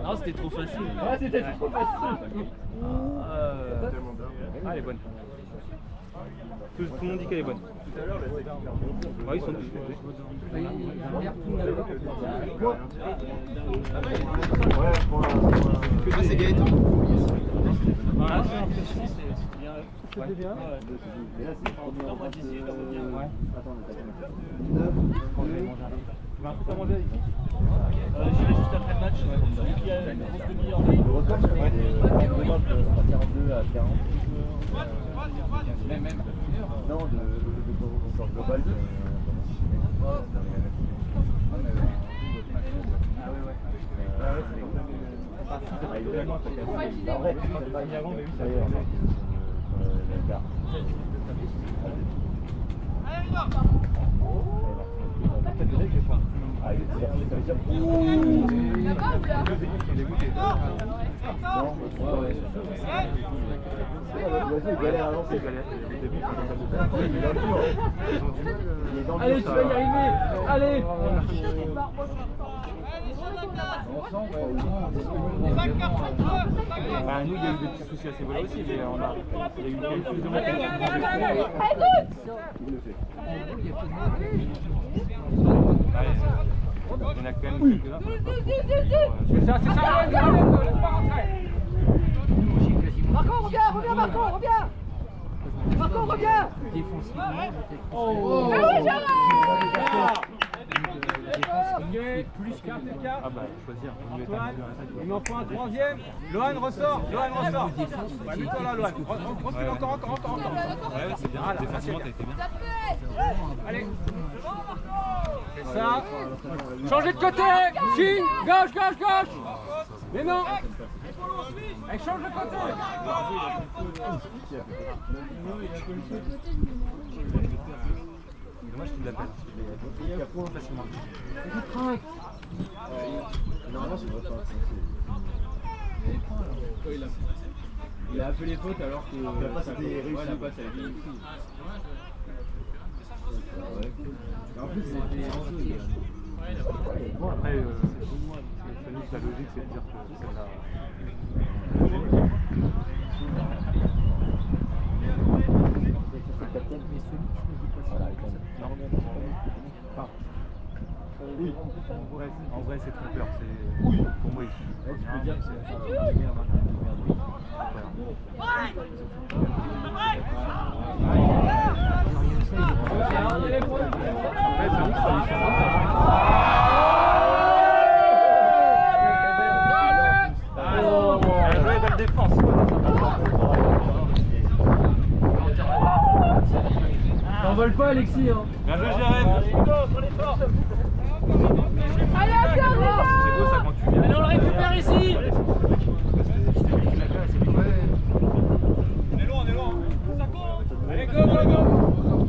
Non, c'était trop facile. Ouais, c'était trop facile. Elle est bonne. Tout le monde dit qu'elle est bonne. Tout à l'heure, ouais, ils sont tous. Ah, c'est Gaëtan. C'était bien. Tu vas un coup à manger avec qui J'irai juste après le match. Il y a une grosse demi-heure. Le record, c'est vrai. De 42 à 40. Même. Non, de record global. Allez, tu vas y arriver. Allez. Bah, nous, il y a eu des petits soucis à ces volets aussi, mais il y a eu plus de matériel. Il y en a quand même quelques-uns. C'est ça, laisse pas rentrer. Marco, reviens, Marco, reviens. Marco, reviens. Oh, oui, plus qu'un TK. Ah bah, choisir. Antoine, il m'en faut un troisième. Lohan ressort. Bah, mets-toi là, Lohan. Recule encore. Ouais, c'est bien. Défensivement, t'as été bien. Allez. C'est ça. Changez de côté. Si, gauche. Mais non. Elle change de côté. Dommage qu'il l'appelle. Il y a trop facilement. Normalement, c'est vrai pas. Il a appelé les fautes alors que la passe a été réussie. La passe a été réussie. En plus, c'était en jeu. Après, la logique, c'est de dire que c'est la. Oui, en vrai c'est trompeur, c'est pour moi ici. Tu peux dire que c'est belle défense. T'envoles pas, Alexis. Hein. Bien joué, Jérémy. Allez, C'est beau ça quand tu viens. Allez, on le récupère ici. On est loin. Allez, go.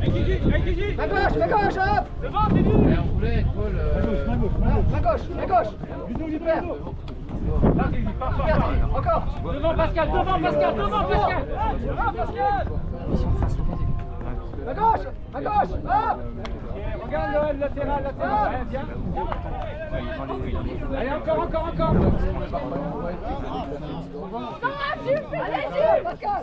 Allez, Guigui. La gauche, hop. Devant, t'es nul. On voulait, Paul. La gauche. Super. Là, Guigui, pars. Encore. Devant, Pascal. La gauche, hop. Regarde Noël, latéral, latéral. Ouais, bien. Allez, encore. Allez, Jules, Pascal.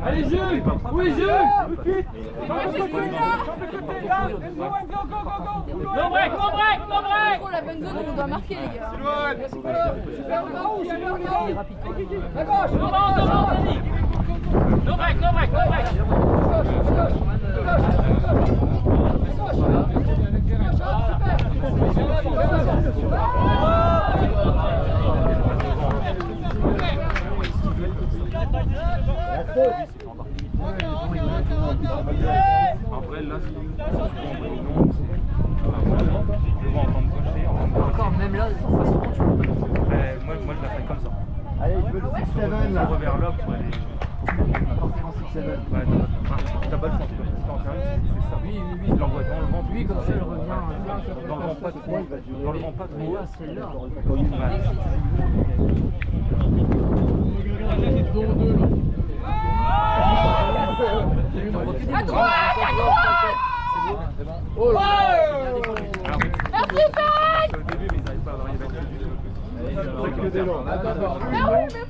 Allez, Jules. Oui, Jules. No break. Trop la bonne zone, on doit marquer, les gars. Super haut. À gauche. No break. Après, là, si je vois en train de cocher, Encore, même là, facilement, tu peux pas. moi, je la fais comme ça. Allez, je veux le 6-7 là. Revers là pour aller. Forcément 6-7. Ouais, t'as pas le choix, tu peux en faire une, c'est ça. Oui, il l'envoie dans le ventre. Lui, comme ça, il revient. Dans le vent pas trop. Dans le vent pas Mais trop. là, celle-là. À droite. Oh là là. Merci, Fred. Au début, mais ils n'arrivent pas à varier avec c'est vraiment au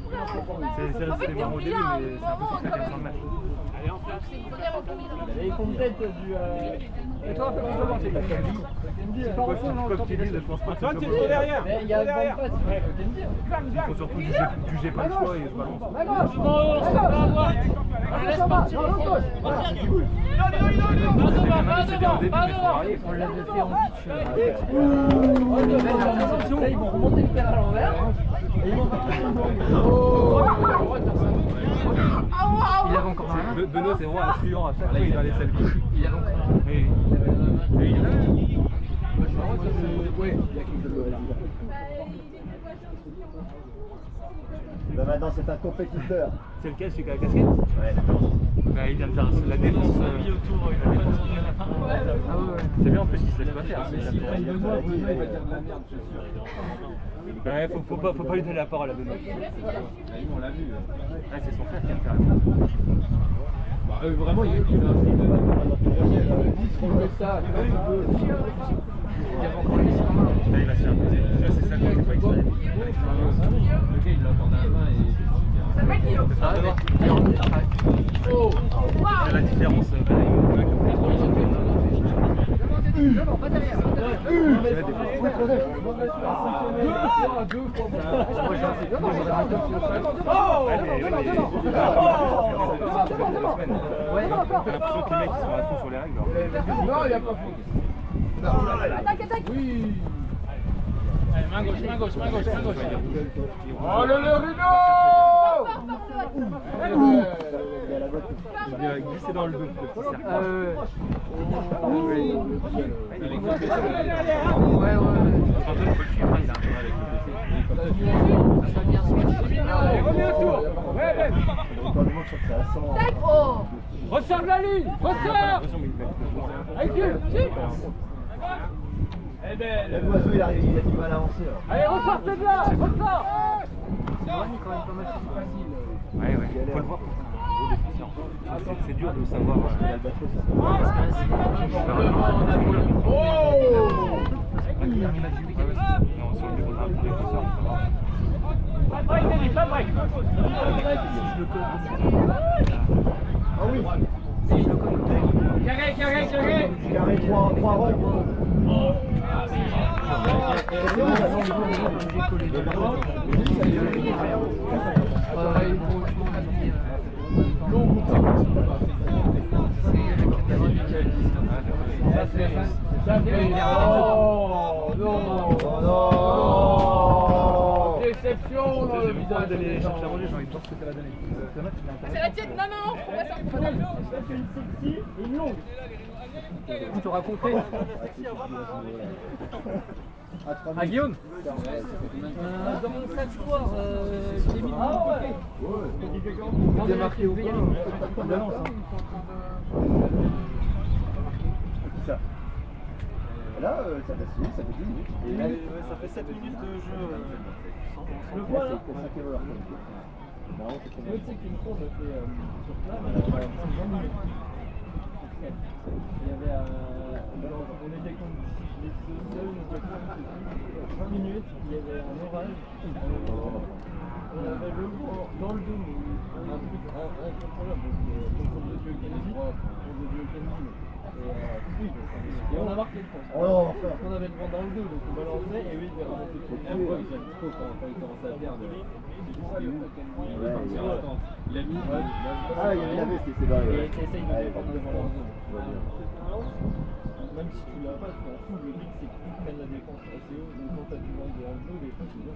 début, mais c'est un peu sur ça qu'elle s'en met. Ils font peut-être du. Et toi, fais plus devant, c'est Comme tu dis, je pense pas que Toi, tu es trop derrière. Mais il y a bonne passe, il faut surtout juger pas le choix et se balancer. On l'avait fait en beach. Là, ils vont remonter le terrain à l'envers. Et ils vont il avait encore rien. Benoît, c'est vraiment affluent à faire. Là, il va aller selfie. Il avait encore rien. Oui. Oui, il y en a. Bah maintenant c'est un compétiteur. C'est lequel, celui qui a la casquette? Ouais. Bah, il vient de faire la défense. C'est bien en plus qu'il se laisse pas faire. Ouais, faut pas lui donner la parole à Benoît. On l'a vu. Ah, c'est son frère qui vient de faire la Vraiment, il est ça. Là, il va se faire poser. C'est ça qu'on fait pas exprès. Le gars, il l'a encore dans la main et. C'est la différence. T'as l'impression que les mecs sont à fond sur les règles. Non, il n'y a pas fou. Attaque. Oui. Allez, main gauche. Oh le Rino. Il a glissé dans le dos. Le petit cercle. Ouais. Quand on peut le suivre, il a un peu avec le Remets un tour. Ouais. Oh. Ressors de la ligne. Ressors. Allez, Jules. Eh ben, L'oiseau il arrive, il a du mal à avancer là. allez, ressortez de là. Ressors. Ouais, faut le voir. C'est dur de savoir. Pas break. Ah oui. Carré. Carré 3 rangs. Oh non. Déception dans le visage de les gens. J'ai envie de voir ce que tu as donné. C'est la tienne. Non, faut pas sortir. On t'aura compris. Ah, Guillaume. Dans mon sac sport, j'ai mis de mon côté. Il a marqué au point. Ça. Là, ça fait 2 minutes. Et là, ça fait 7 minutes de jeu. le point là. Moi, tu sais qu'une fois, on a fait sur place, 20 minutes. Il y avait on était comme les seuls, on était comme 20 minutes, il y avait un orage. On avait le vent dans le dos, mais un truc incontrôlable. Donc, on faisait du Kenny. Et on a marqué le temps. Oh, On avait le vent dans le dos, donc on balançait et eux ils devaient remonter le truc. Moi j'aime trop quand ils commencent à perdre. Il a mis. Ah, il avait, c'est vrai. Et t'essayes de défendre devant leur zone. Même si tu l'as pas, tu t'en fous. Le but c'est qu'ils prennent la défense assez haut. Donc quand t'as du vent devant le dos, des fois c'est bien.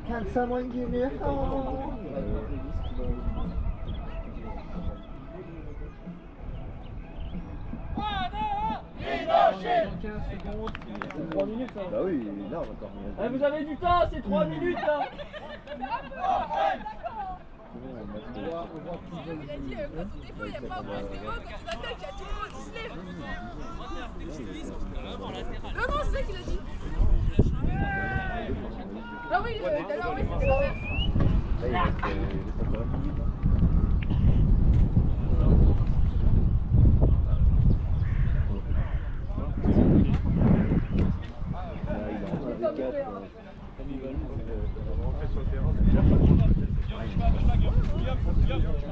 Can someone give me a phone? C'est 3 minutes hein. Bah oui, il est là encore. Eh, vous avez du temps, c'est 3 minutes là. Il a dit quand on défaut, il n'y a pas un point de niveau, quand on attaque, il y a tout le monde qui se lève. Non, c'est ça qu'il a dit. Ah oui, tout à l'heure, oui, c'était l'inverse.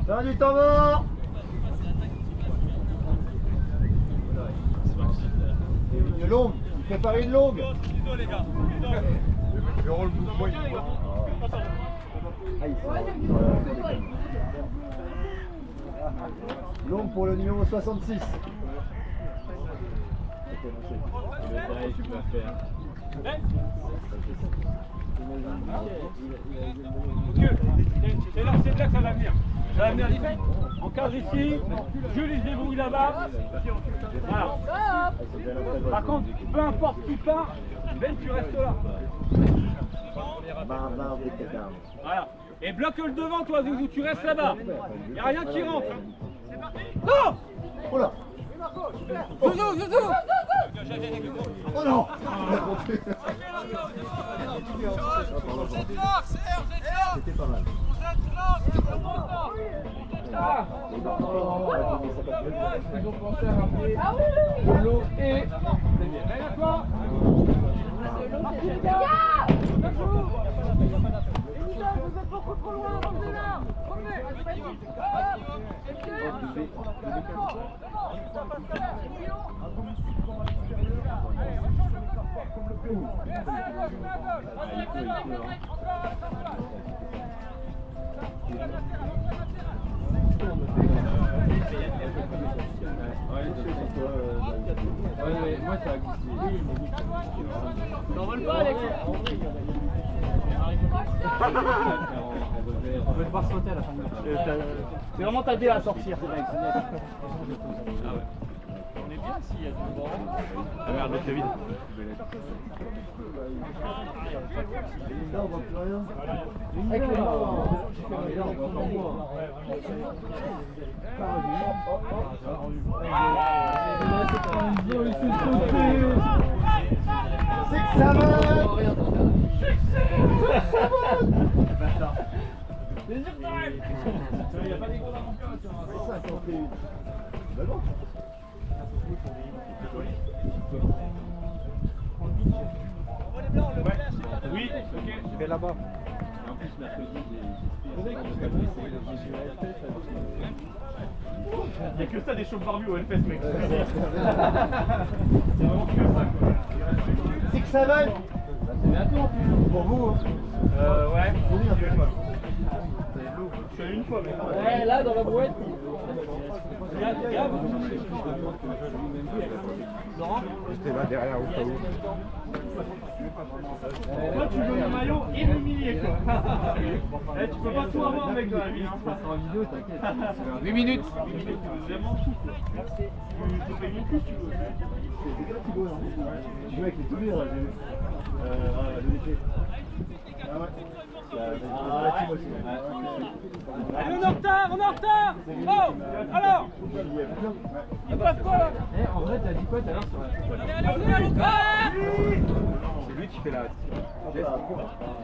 Salut Thomas! Une longue, il prépare une longue. Je roule le mouvement, il voit. Longue pour le numéro 66. C'est là que ça va venir. Ça va venir vite. En cage ici, Jules il se débrouille là-bas. Voilà. Par contre, peu importe qui part, Ben tu restes là. Voilà. Et bloque le devant toi Zouzou, tu restes là-bas. Il n'y a rien qui rentre. C'est parti. Non. Oh là! Zouzou, Zouzou. Oh non! C'était pas mal. Ils ont pensé à rappeler de l'eau et Vous êtes beaucoup trop loin, revenez là. Ouais, moi ça a glissé. T'envoles pas Alex. On va devoir sauter à la fin de match. C'est vraiment t'aider à sortir, c'est Alex. On est bien s'il y a du vent. Ah merde, l'autre est vide. Là, on voit plus rien. Avec les mains. Là, on voit pas moi. C'est que ça va! Il n'y a pas des gros avantages. C'est ça qu'on fait. D'accord. Oui, ok. Je vais là-bas. En plus, mercredi, Il n'y a que ça des chauves barbus au Hellfest, mec. C'est vraiment que ça, quoi. C'est que ça va! c'est bientôt en plus. Pour vous, hein. Ouais. Oui, un peu quoi. Je suis allé une fois, mais. Ouais, là, dans la brouette. Regarde. Laurent, J'étais là derrière au cas où. toi tu veux le maillot et l'humilier, quoi. Eh, tu peux pas tout avoir, mec, dans la vie. Ça sera en vidéo, t'inquiète. 8 minutes. 8 minutes, tu veux vraiment tout, quoi. Tu peux payer plus, tu veux. C'est bien Thibaut, non? Tu joues avec les tournures, là, j'ai vu. Le DT. Ah ouais. La team aussi. Allez, on est en retard, on est en retard. Oh, alors. Il passe quoi, là? En vrai, t'as dit quoi tout à l'heure sur la... Allez, allez, allez, allez. celui qui fait la.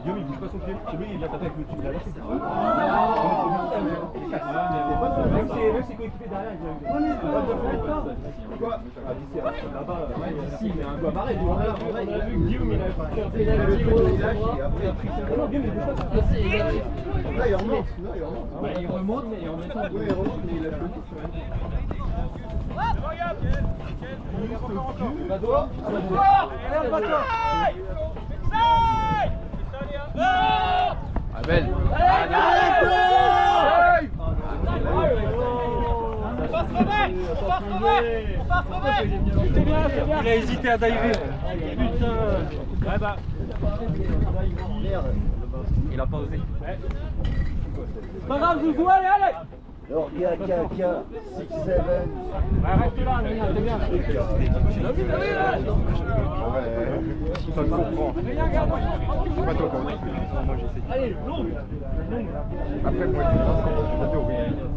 Guillaume il bouge pas son pied, celui il vient taper avec le tube. Même ses coéquipiers derrière, quoi? Là-bas, ici, il met un doigt barré. On a vu Guillaume, il a fait un pénalty et après il a pris ça. Non, Guillaume il bouge pas son pied. Là il remonte. Il remonte, mais en même temps. Oui, il remonte, mais il a flotté. Belle. Il a hésité à diver. Putain. Ouais bah. Il a pas osé. Pas grave, Zouzou, allez, allez. Alors, Kia, 6, 7. Reste là, c'est bien. Ça te comprend. Pas toi, quand même. Moi, j'essaie. Allez, long. Après, moi, je vais taper au rythme.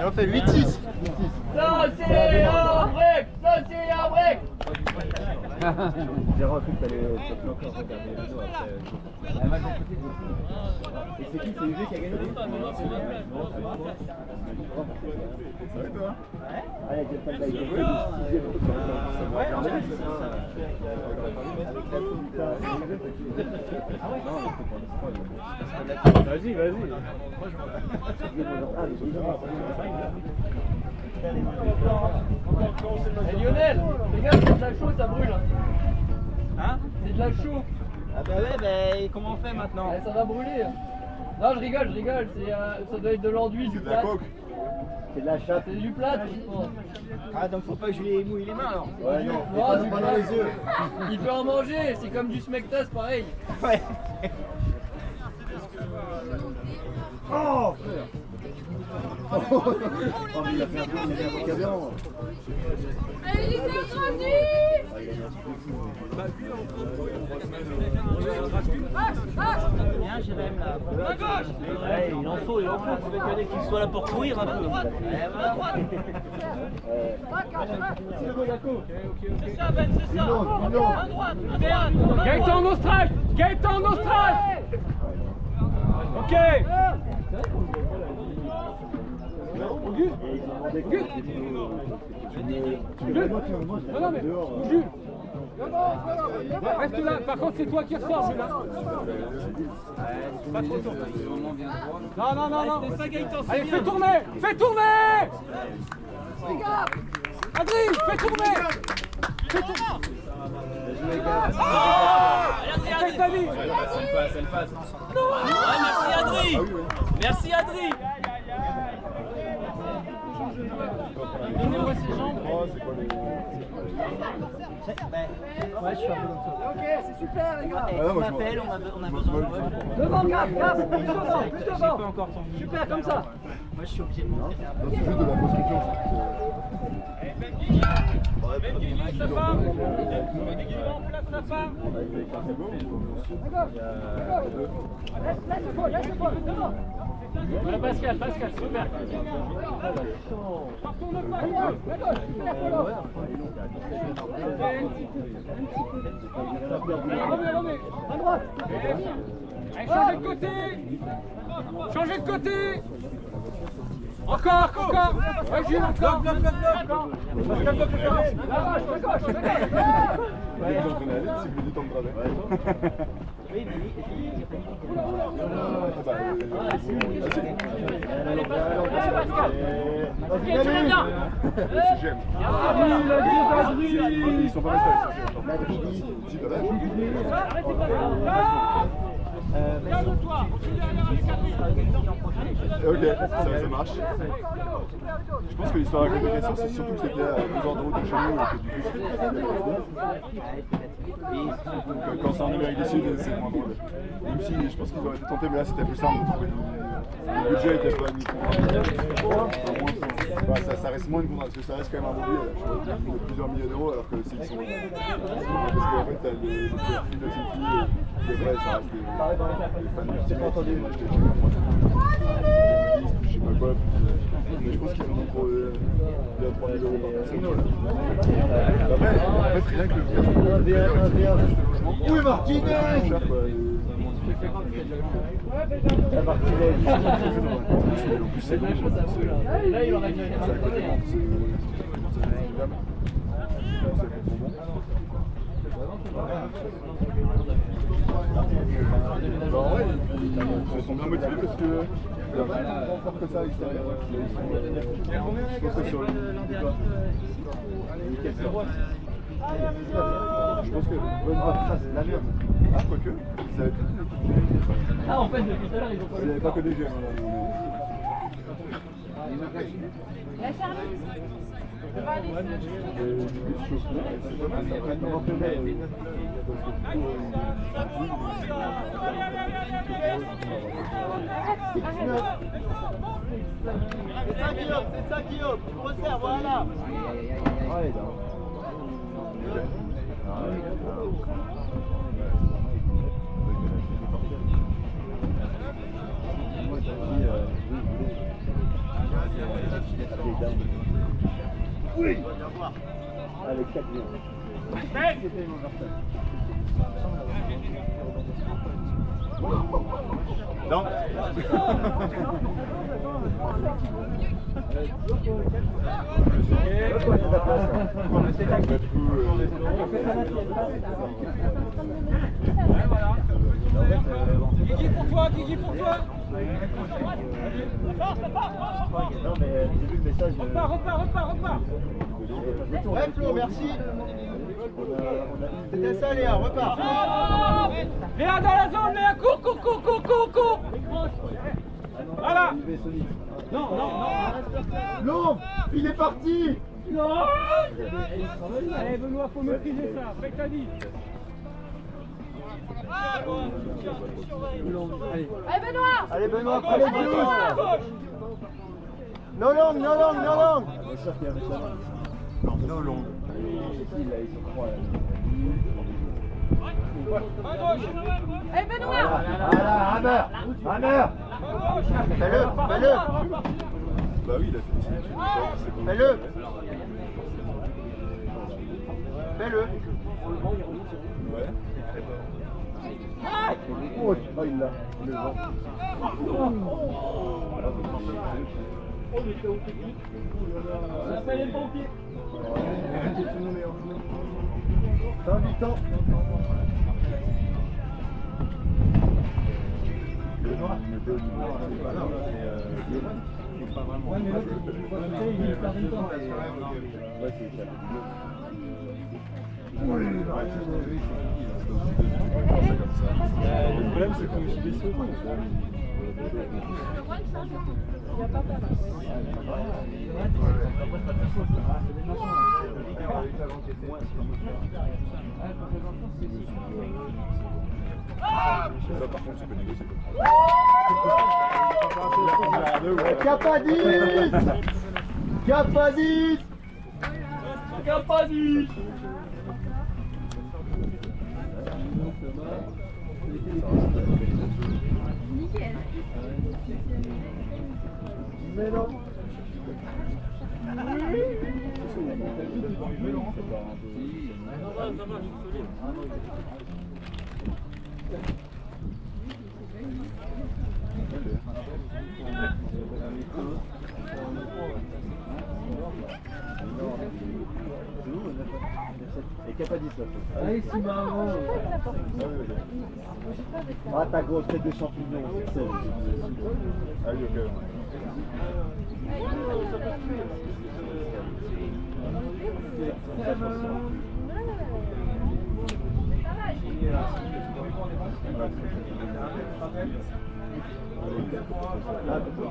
Et on fait 8-6. C'est un break. J'ai cru que t'allais encore regarder les autres après. Et c'est qui? C'est UV qui a gagné? Ça va toi? Allez, j'ai pas de bague. Vas-y. Lionel, les gars, c'est de la chaux, ça brûle. Hein? C'est de la chaux. Ah bah ouais, bah comment on fait maintenant? Ça va brûler. Non, je rigole. Ça doit être de l'enduit, du C'est de la plâtre. coke. C'est de la chatte. C'est du plâtre, je pense. Ah donc faut pas que je lui mouille les mains alors? Ouais, non. Non, du Pas dans les yeux. Il peut en manger, c'est comme du smectas, pareil. Ouais. Oh mais il a fait un peu de caviar. Mais il est grandi. Bien, Jérém là. Ouais, il en faut, il faut qu'il soit là pour courir un peu. Ouais, voilà. C'est ça, Ben, c'est ça. À droite, Gaëtan Nostrade. Ok. Non mais Jules. Reste là, par contre c'est toi qui ressors Jules. Pas trop tôt. Non. Allez, fais tourner. Adri, fais tourner. Merci Adri. Donnez-moi ses jambes. Ouais, je suis un peu comme ça. Ok, c'est super les gars. On m'appelle, on a besoin de moi. Devant, Gab, plus devant. J'ai pas encore ton niveau. Super, comme ça. Moi je suis obligé de montrer. C'est juste de la construction. Voilà Pascal, super. Remets, à droite. Allez, changez de côté. Encore. Ouais, Jules, encore. Pascal, bloque le fermé. La gauche. C'est plus du temps de travail. Oui, mais J'aime. Ils sont pas Ok, ça marche. Je pense que l'histoire de la compétition, c'est surtout que c'était à 2 heures de route de chez nous et que du coup c'était quand c'est en Amérique du Sud, c'est moins drôle. Même si je pense qu'ils auraient été tentés, mais là c'était plus simple de trouver. Le budget était pas mis ça reste moins de contrat, parce que ça reste quand même un hobby de plusieurs milliers d'euros, alors que c'est qu'ils sont. Parce qu'en fait, t'as le prix de cette fille, et après, ça reste des fans de petits. Moi, j'étais chez moi. quoi, mais je pense qu'ils en ont pour 3 000 € par personne. Après, en fait, rien que le oui, Martinez! La Martinez! En plus, c'est long. Là, il aurait dû aller marquer. Bah ouais, ils sont bien motivés parce que il n'y a pas encore que ça à l'extérieur. Je pense que sur le je pense que bonne voie de trace, la merde. Ah, quoique, ils avaient Ah, en fait, depuis tout à l'heure, ils ont pas ils n'avaient pas que des gemmes. La Charlie. Ça va aller. C'est ça, Guillaume, tu resserres, voilà. Oui. Avec 4 biens. Non. Guigui pour toi, Guigui pour toi. Non mais j'ai vu le message. Repars. Ouais Flo, merci. C'était ça Léa, repars. Léa dans la zone, Léa, cours. Voilà. Non, il est parti. Non. Allez Benoît, faut maîtriser ça, fais que t'as dit. Allez Benoît. Allez Benoît, No long. Non, long. Allez Benoît. Voilà, Hammer. Fais-le. Bah oui, il a fait une sélection. Fais-le. Ouais. Oh, il l'a. Le vent. Ça les pompiers. C'est un mi-temps. Le noir, il était au niveau. Pas vraiment. Ouais, mais l'autre, il perd du temps. Ouais, c'est ça. Le problème, c'est que je suis déçu. Ça, par contre, tu peux négocier. Capadis. Nickel. Et Capadis, là. Allez, c'est marrant. Ah, ta grosse tête de champignon, c'est ça. Ah oui, ok. Regarde pas, regarde pas.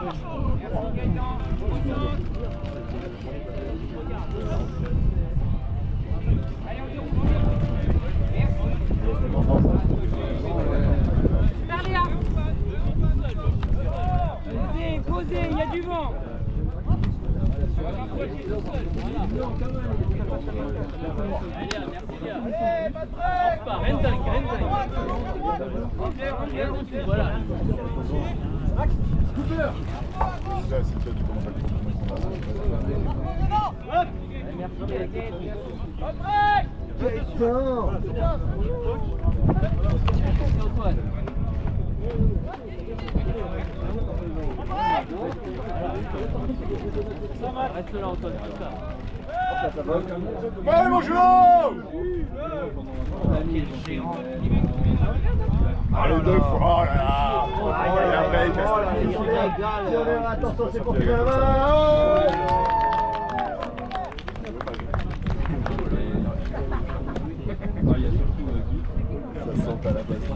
Merci Gaëtan. poser, il y a du vent. Voilà. Ça, c'est toi, tu commences à Reste là, Antoine. Ouais, mon joueur! Allez, deux fois! Oh là là! Et après, il casse la Attention, c'est pour finir la main! Ça saute à la base.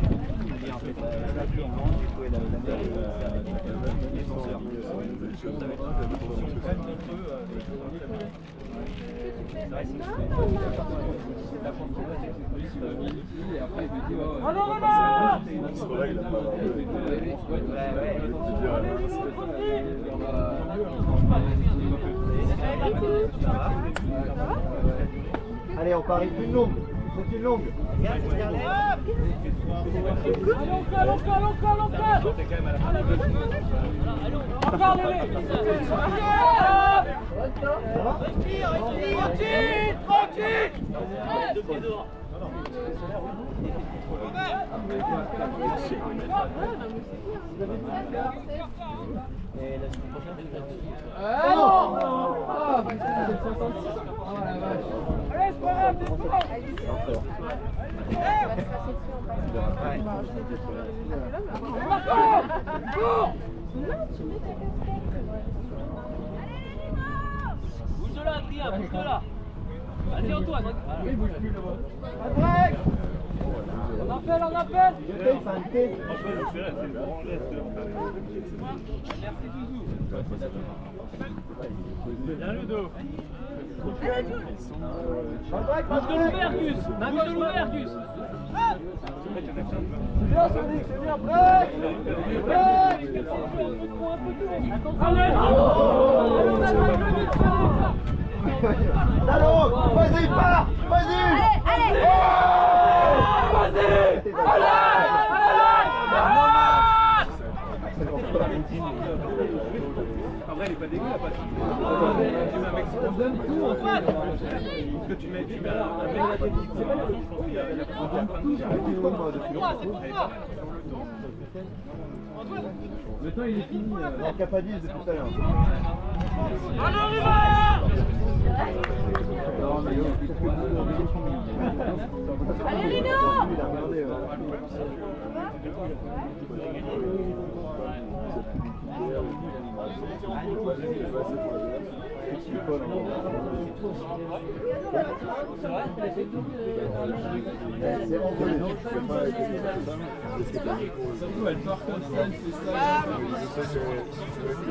Allez, on parie une longue. C'est une longue. Encore Lélé. Tranquille. Allez, c'est pas grave, Bouge de là, Adrien, bouge de là. Allez, Antoine. On appelle, on appelle. Bien Ludo. Allez, Bouge de l'ouvertus. Bouge de l'ouvertus. C'est bien, Sonic, c'est bien. Break! Allons, vas-y, pars! Vas-y! Allez, En vrai, elle est pas dégueu la passe. Tu mets un mec qui donne tout en fait. Ce que tu m'as dit, un mec athlétique, c'est pas la Le temps il est fini. On cap à 10 depuis tout à l'heure. allez, Lino!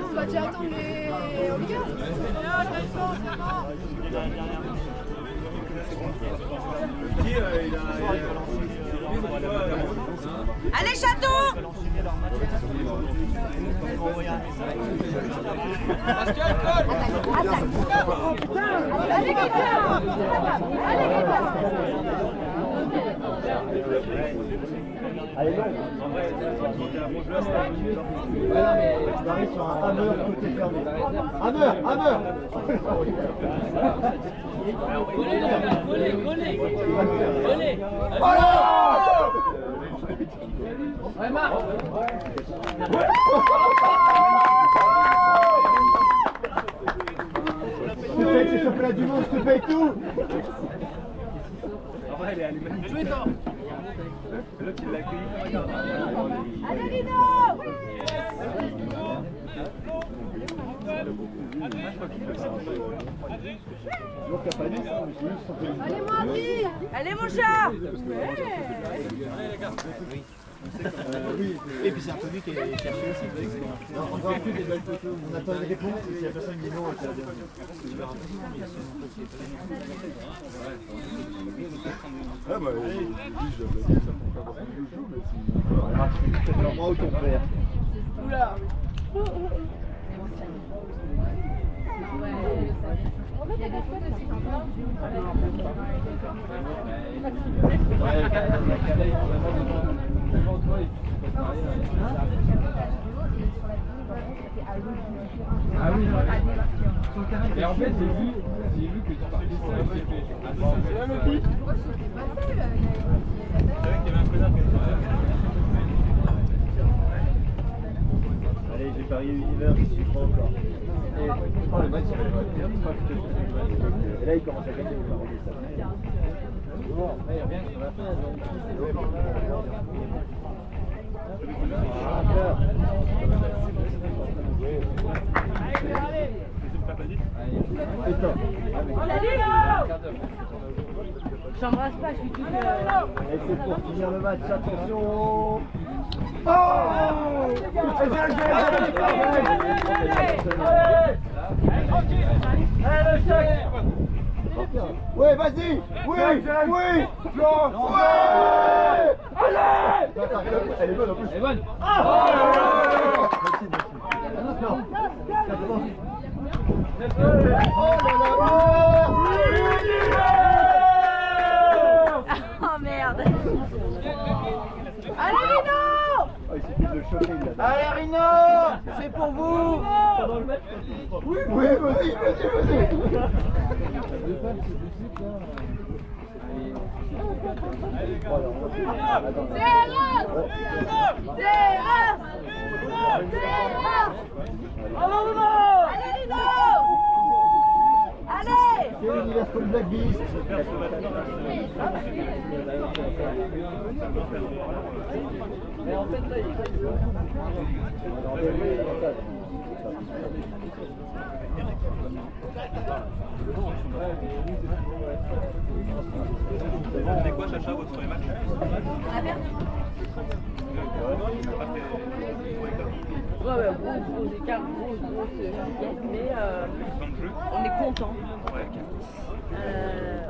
On va déjà attendre les hooligans. Allez, Château! Allez, quelqu'un! Allez, Allez, non. Tu arrives sur un hammer côté fermé. Hammer! Collez. Ouais, Marc. Je te paye tes championnats du monde, je te paye tout! En vrai, elle est allumée. Jouez toi. L'autre, il l'a accueilli. allez, Lino! Allez, mon petit! Allez, mon chat! Et puis c'est Anthony qui est cherché aussi. On attend une réponse et si la personne dit non, elle bien. Ah bah oui, j'avais dit ça pour pas avoir plus de jour, mais c'est... Alors, moi ou ton frère? Oula! Ah oui, et en fait, j'ai vu que tu parlais de ça et j'ai fait. C'est la même fille. Allez, j'ai parié Univers, je suis pas encore. Le match, il va être bien. Et là, il commence à gagner, il va rendre ça. Bon, après, il n'y a rien qu'on va faire. J'embrasse pas, je suis toute. Et c'est pour finir le match, attention. Oh! Ouais, vas-y! Oui! Oui! Ouais! Allez! Elle est bonne en plus. Elle est bonne. Oh merde! Allez Rino! Il suffit de le choper là. Allez Rino, c'est pour vous. Oui, vas-y! Allez Rino! Allez! C'est l'univers comme Black Beast. Mais en fait, là, il Vous donnez quoi, Chacha, votre premier match? On a perdu. Ouais, gros écart, gros mais on est content.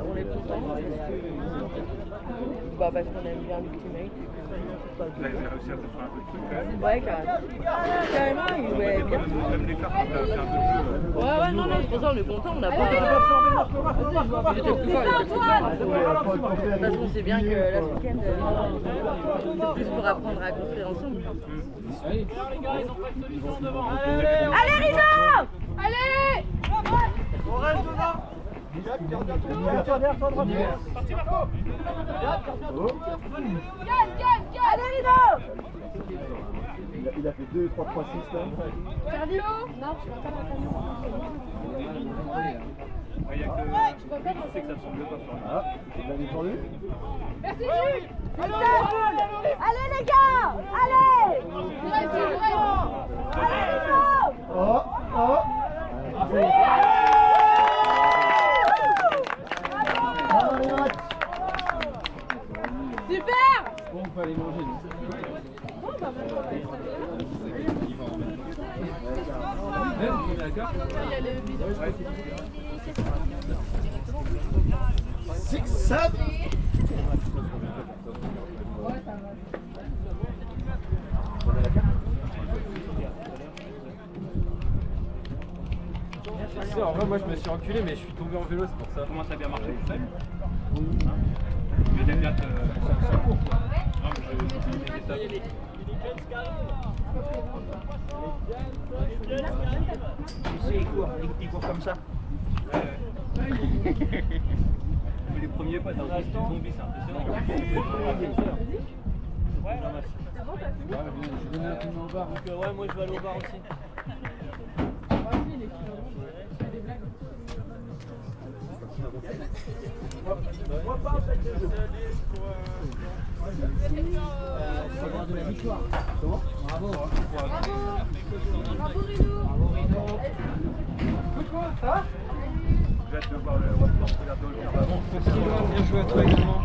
On est content parce qu'on aime bien l'Ultimate. Vous avez réussi à faire un peu de truc quand même? Ouais, carrément, il jouait bien. Même l'écart, vous avez fait un peu de jeu. Ouais, non, c'est pour ça on est content, on n'a pas. Il était plus fort, il était plus fort. De toute façon, c'est bien que la week-end, c'est plus pour apprendre à construire ensemble. Allez, Allez, Rizzo! Allez! On reste devant. Parti Marco. Allez, Rizzo! Il a fait 2, 3, 3, 6 là. Perdu? Non, je ne peux pas Il y a que je sais que ça ne semble pas faire. Ah, il a défendu. Merci, Jules! Allez, les gars! Allez! Allez, Rizzo! Oh, oh. Super! bon, on peut aller manger. D'accord? 6, 7. En vrai, moi je me suis enculé, mais je suis tombé en vélo, c'est pour ça. Comment ça a bien marché tout seul? Mais des dates, ça court quoi. Non, mais j'ai des étapes. Tu sais, il court comme ça. Les premiers pas, t'as un zombie, c'est impressionnant. Ouais, je vais aller au bar. Ouais, moi je vais aller au bar aussi. De la victoire. Bravo. Bravo, Rizzo! J'ai hâte de voir le World Cup. Bien joué à toi également.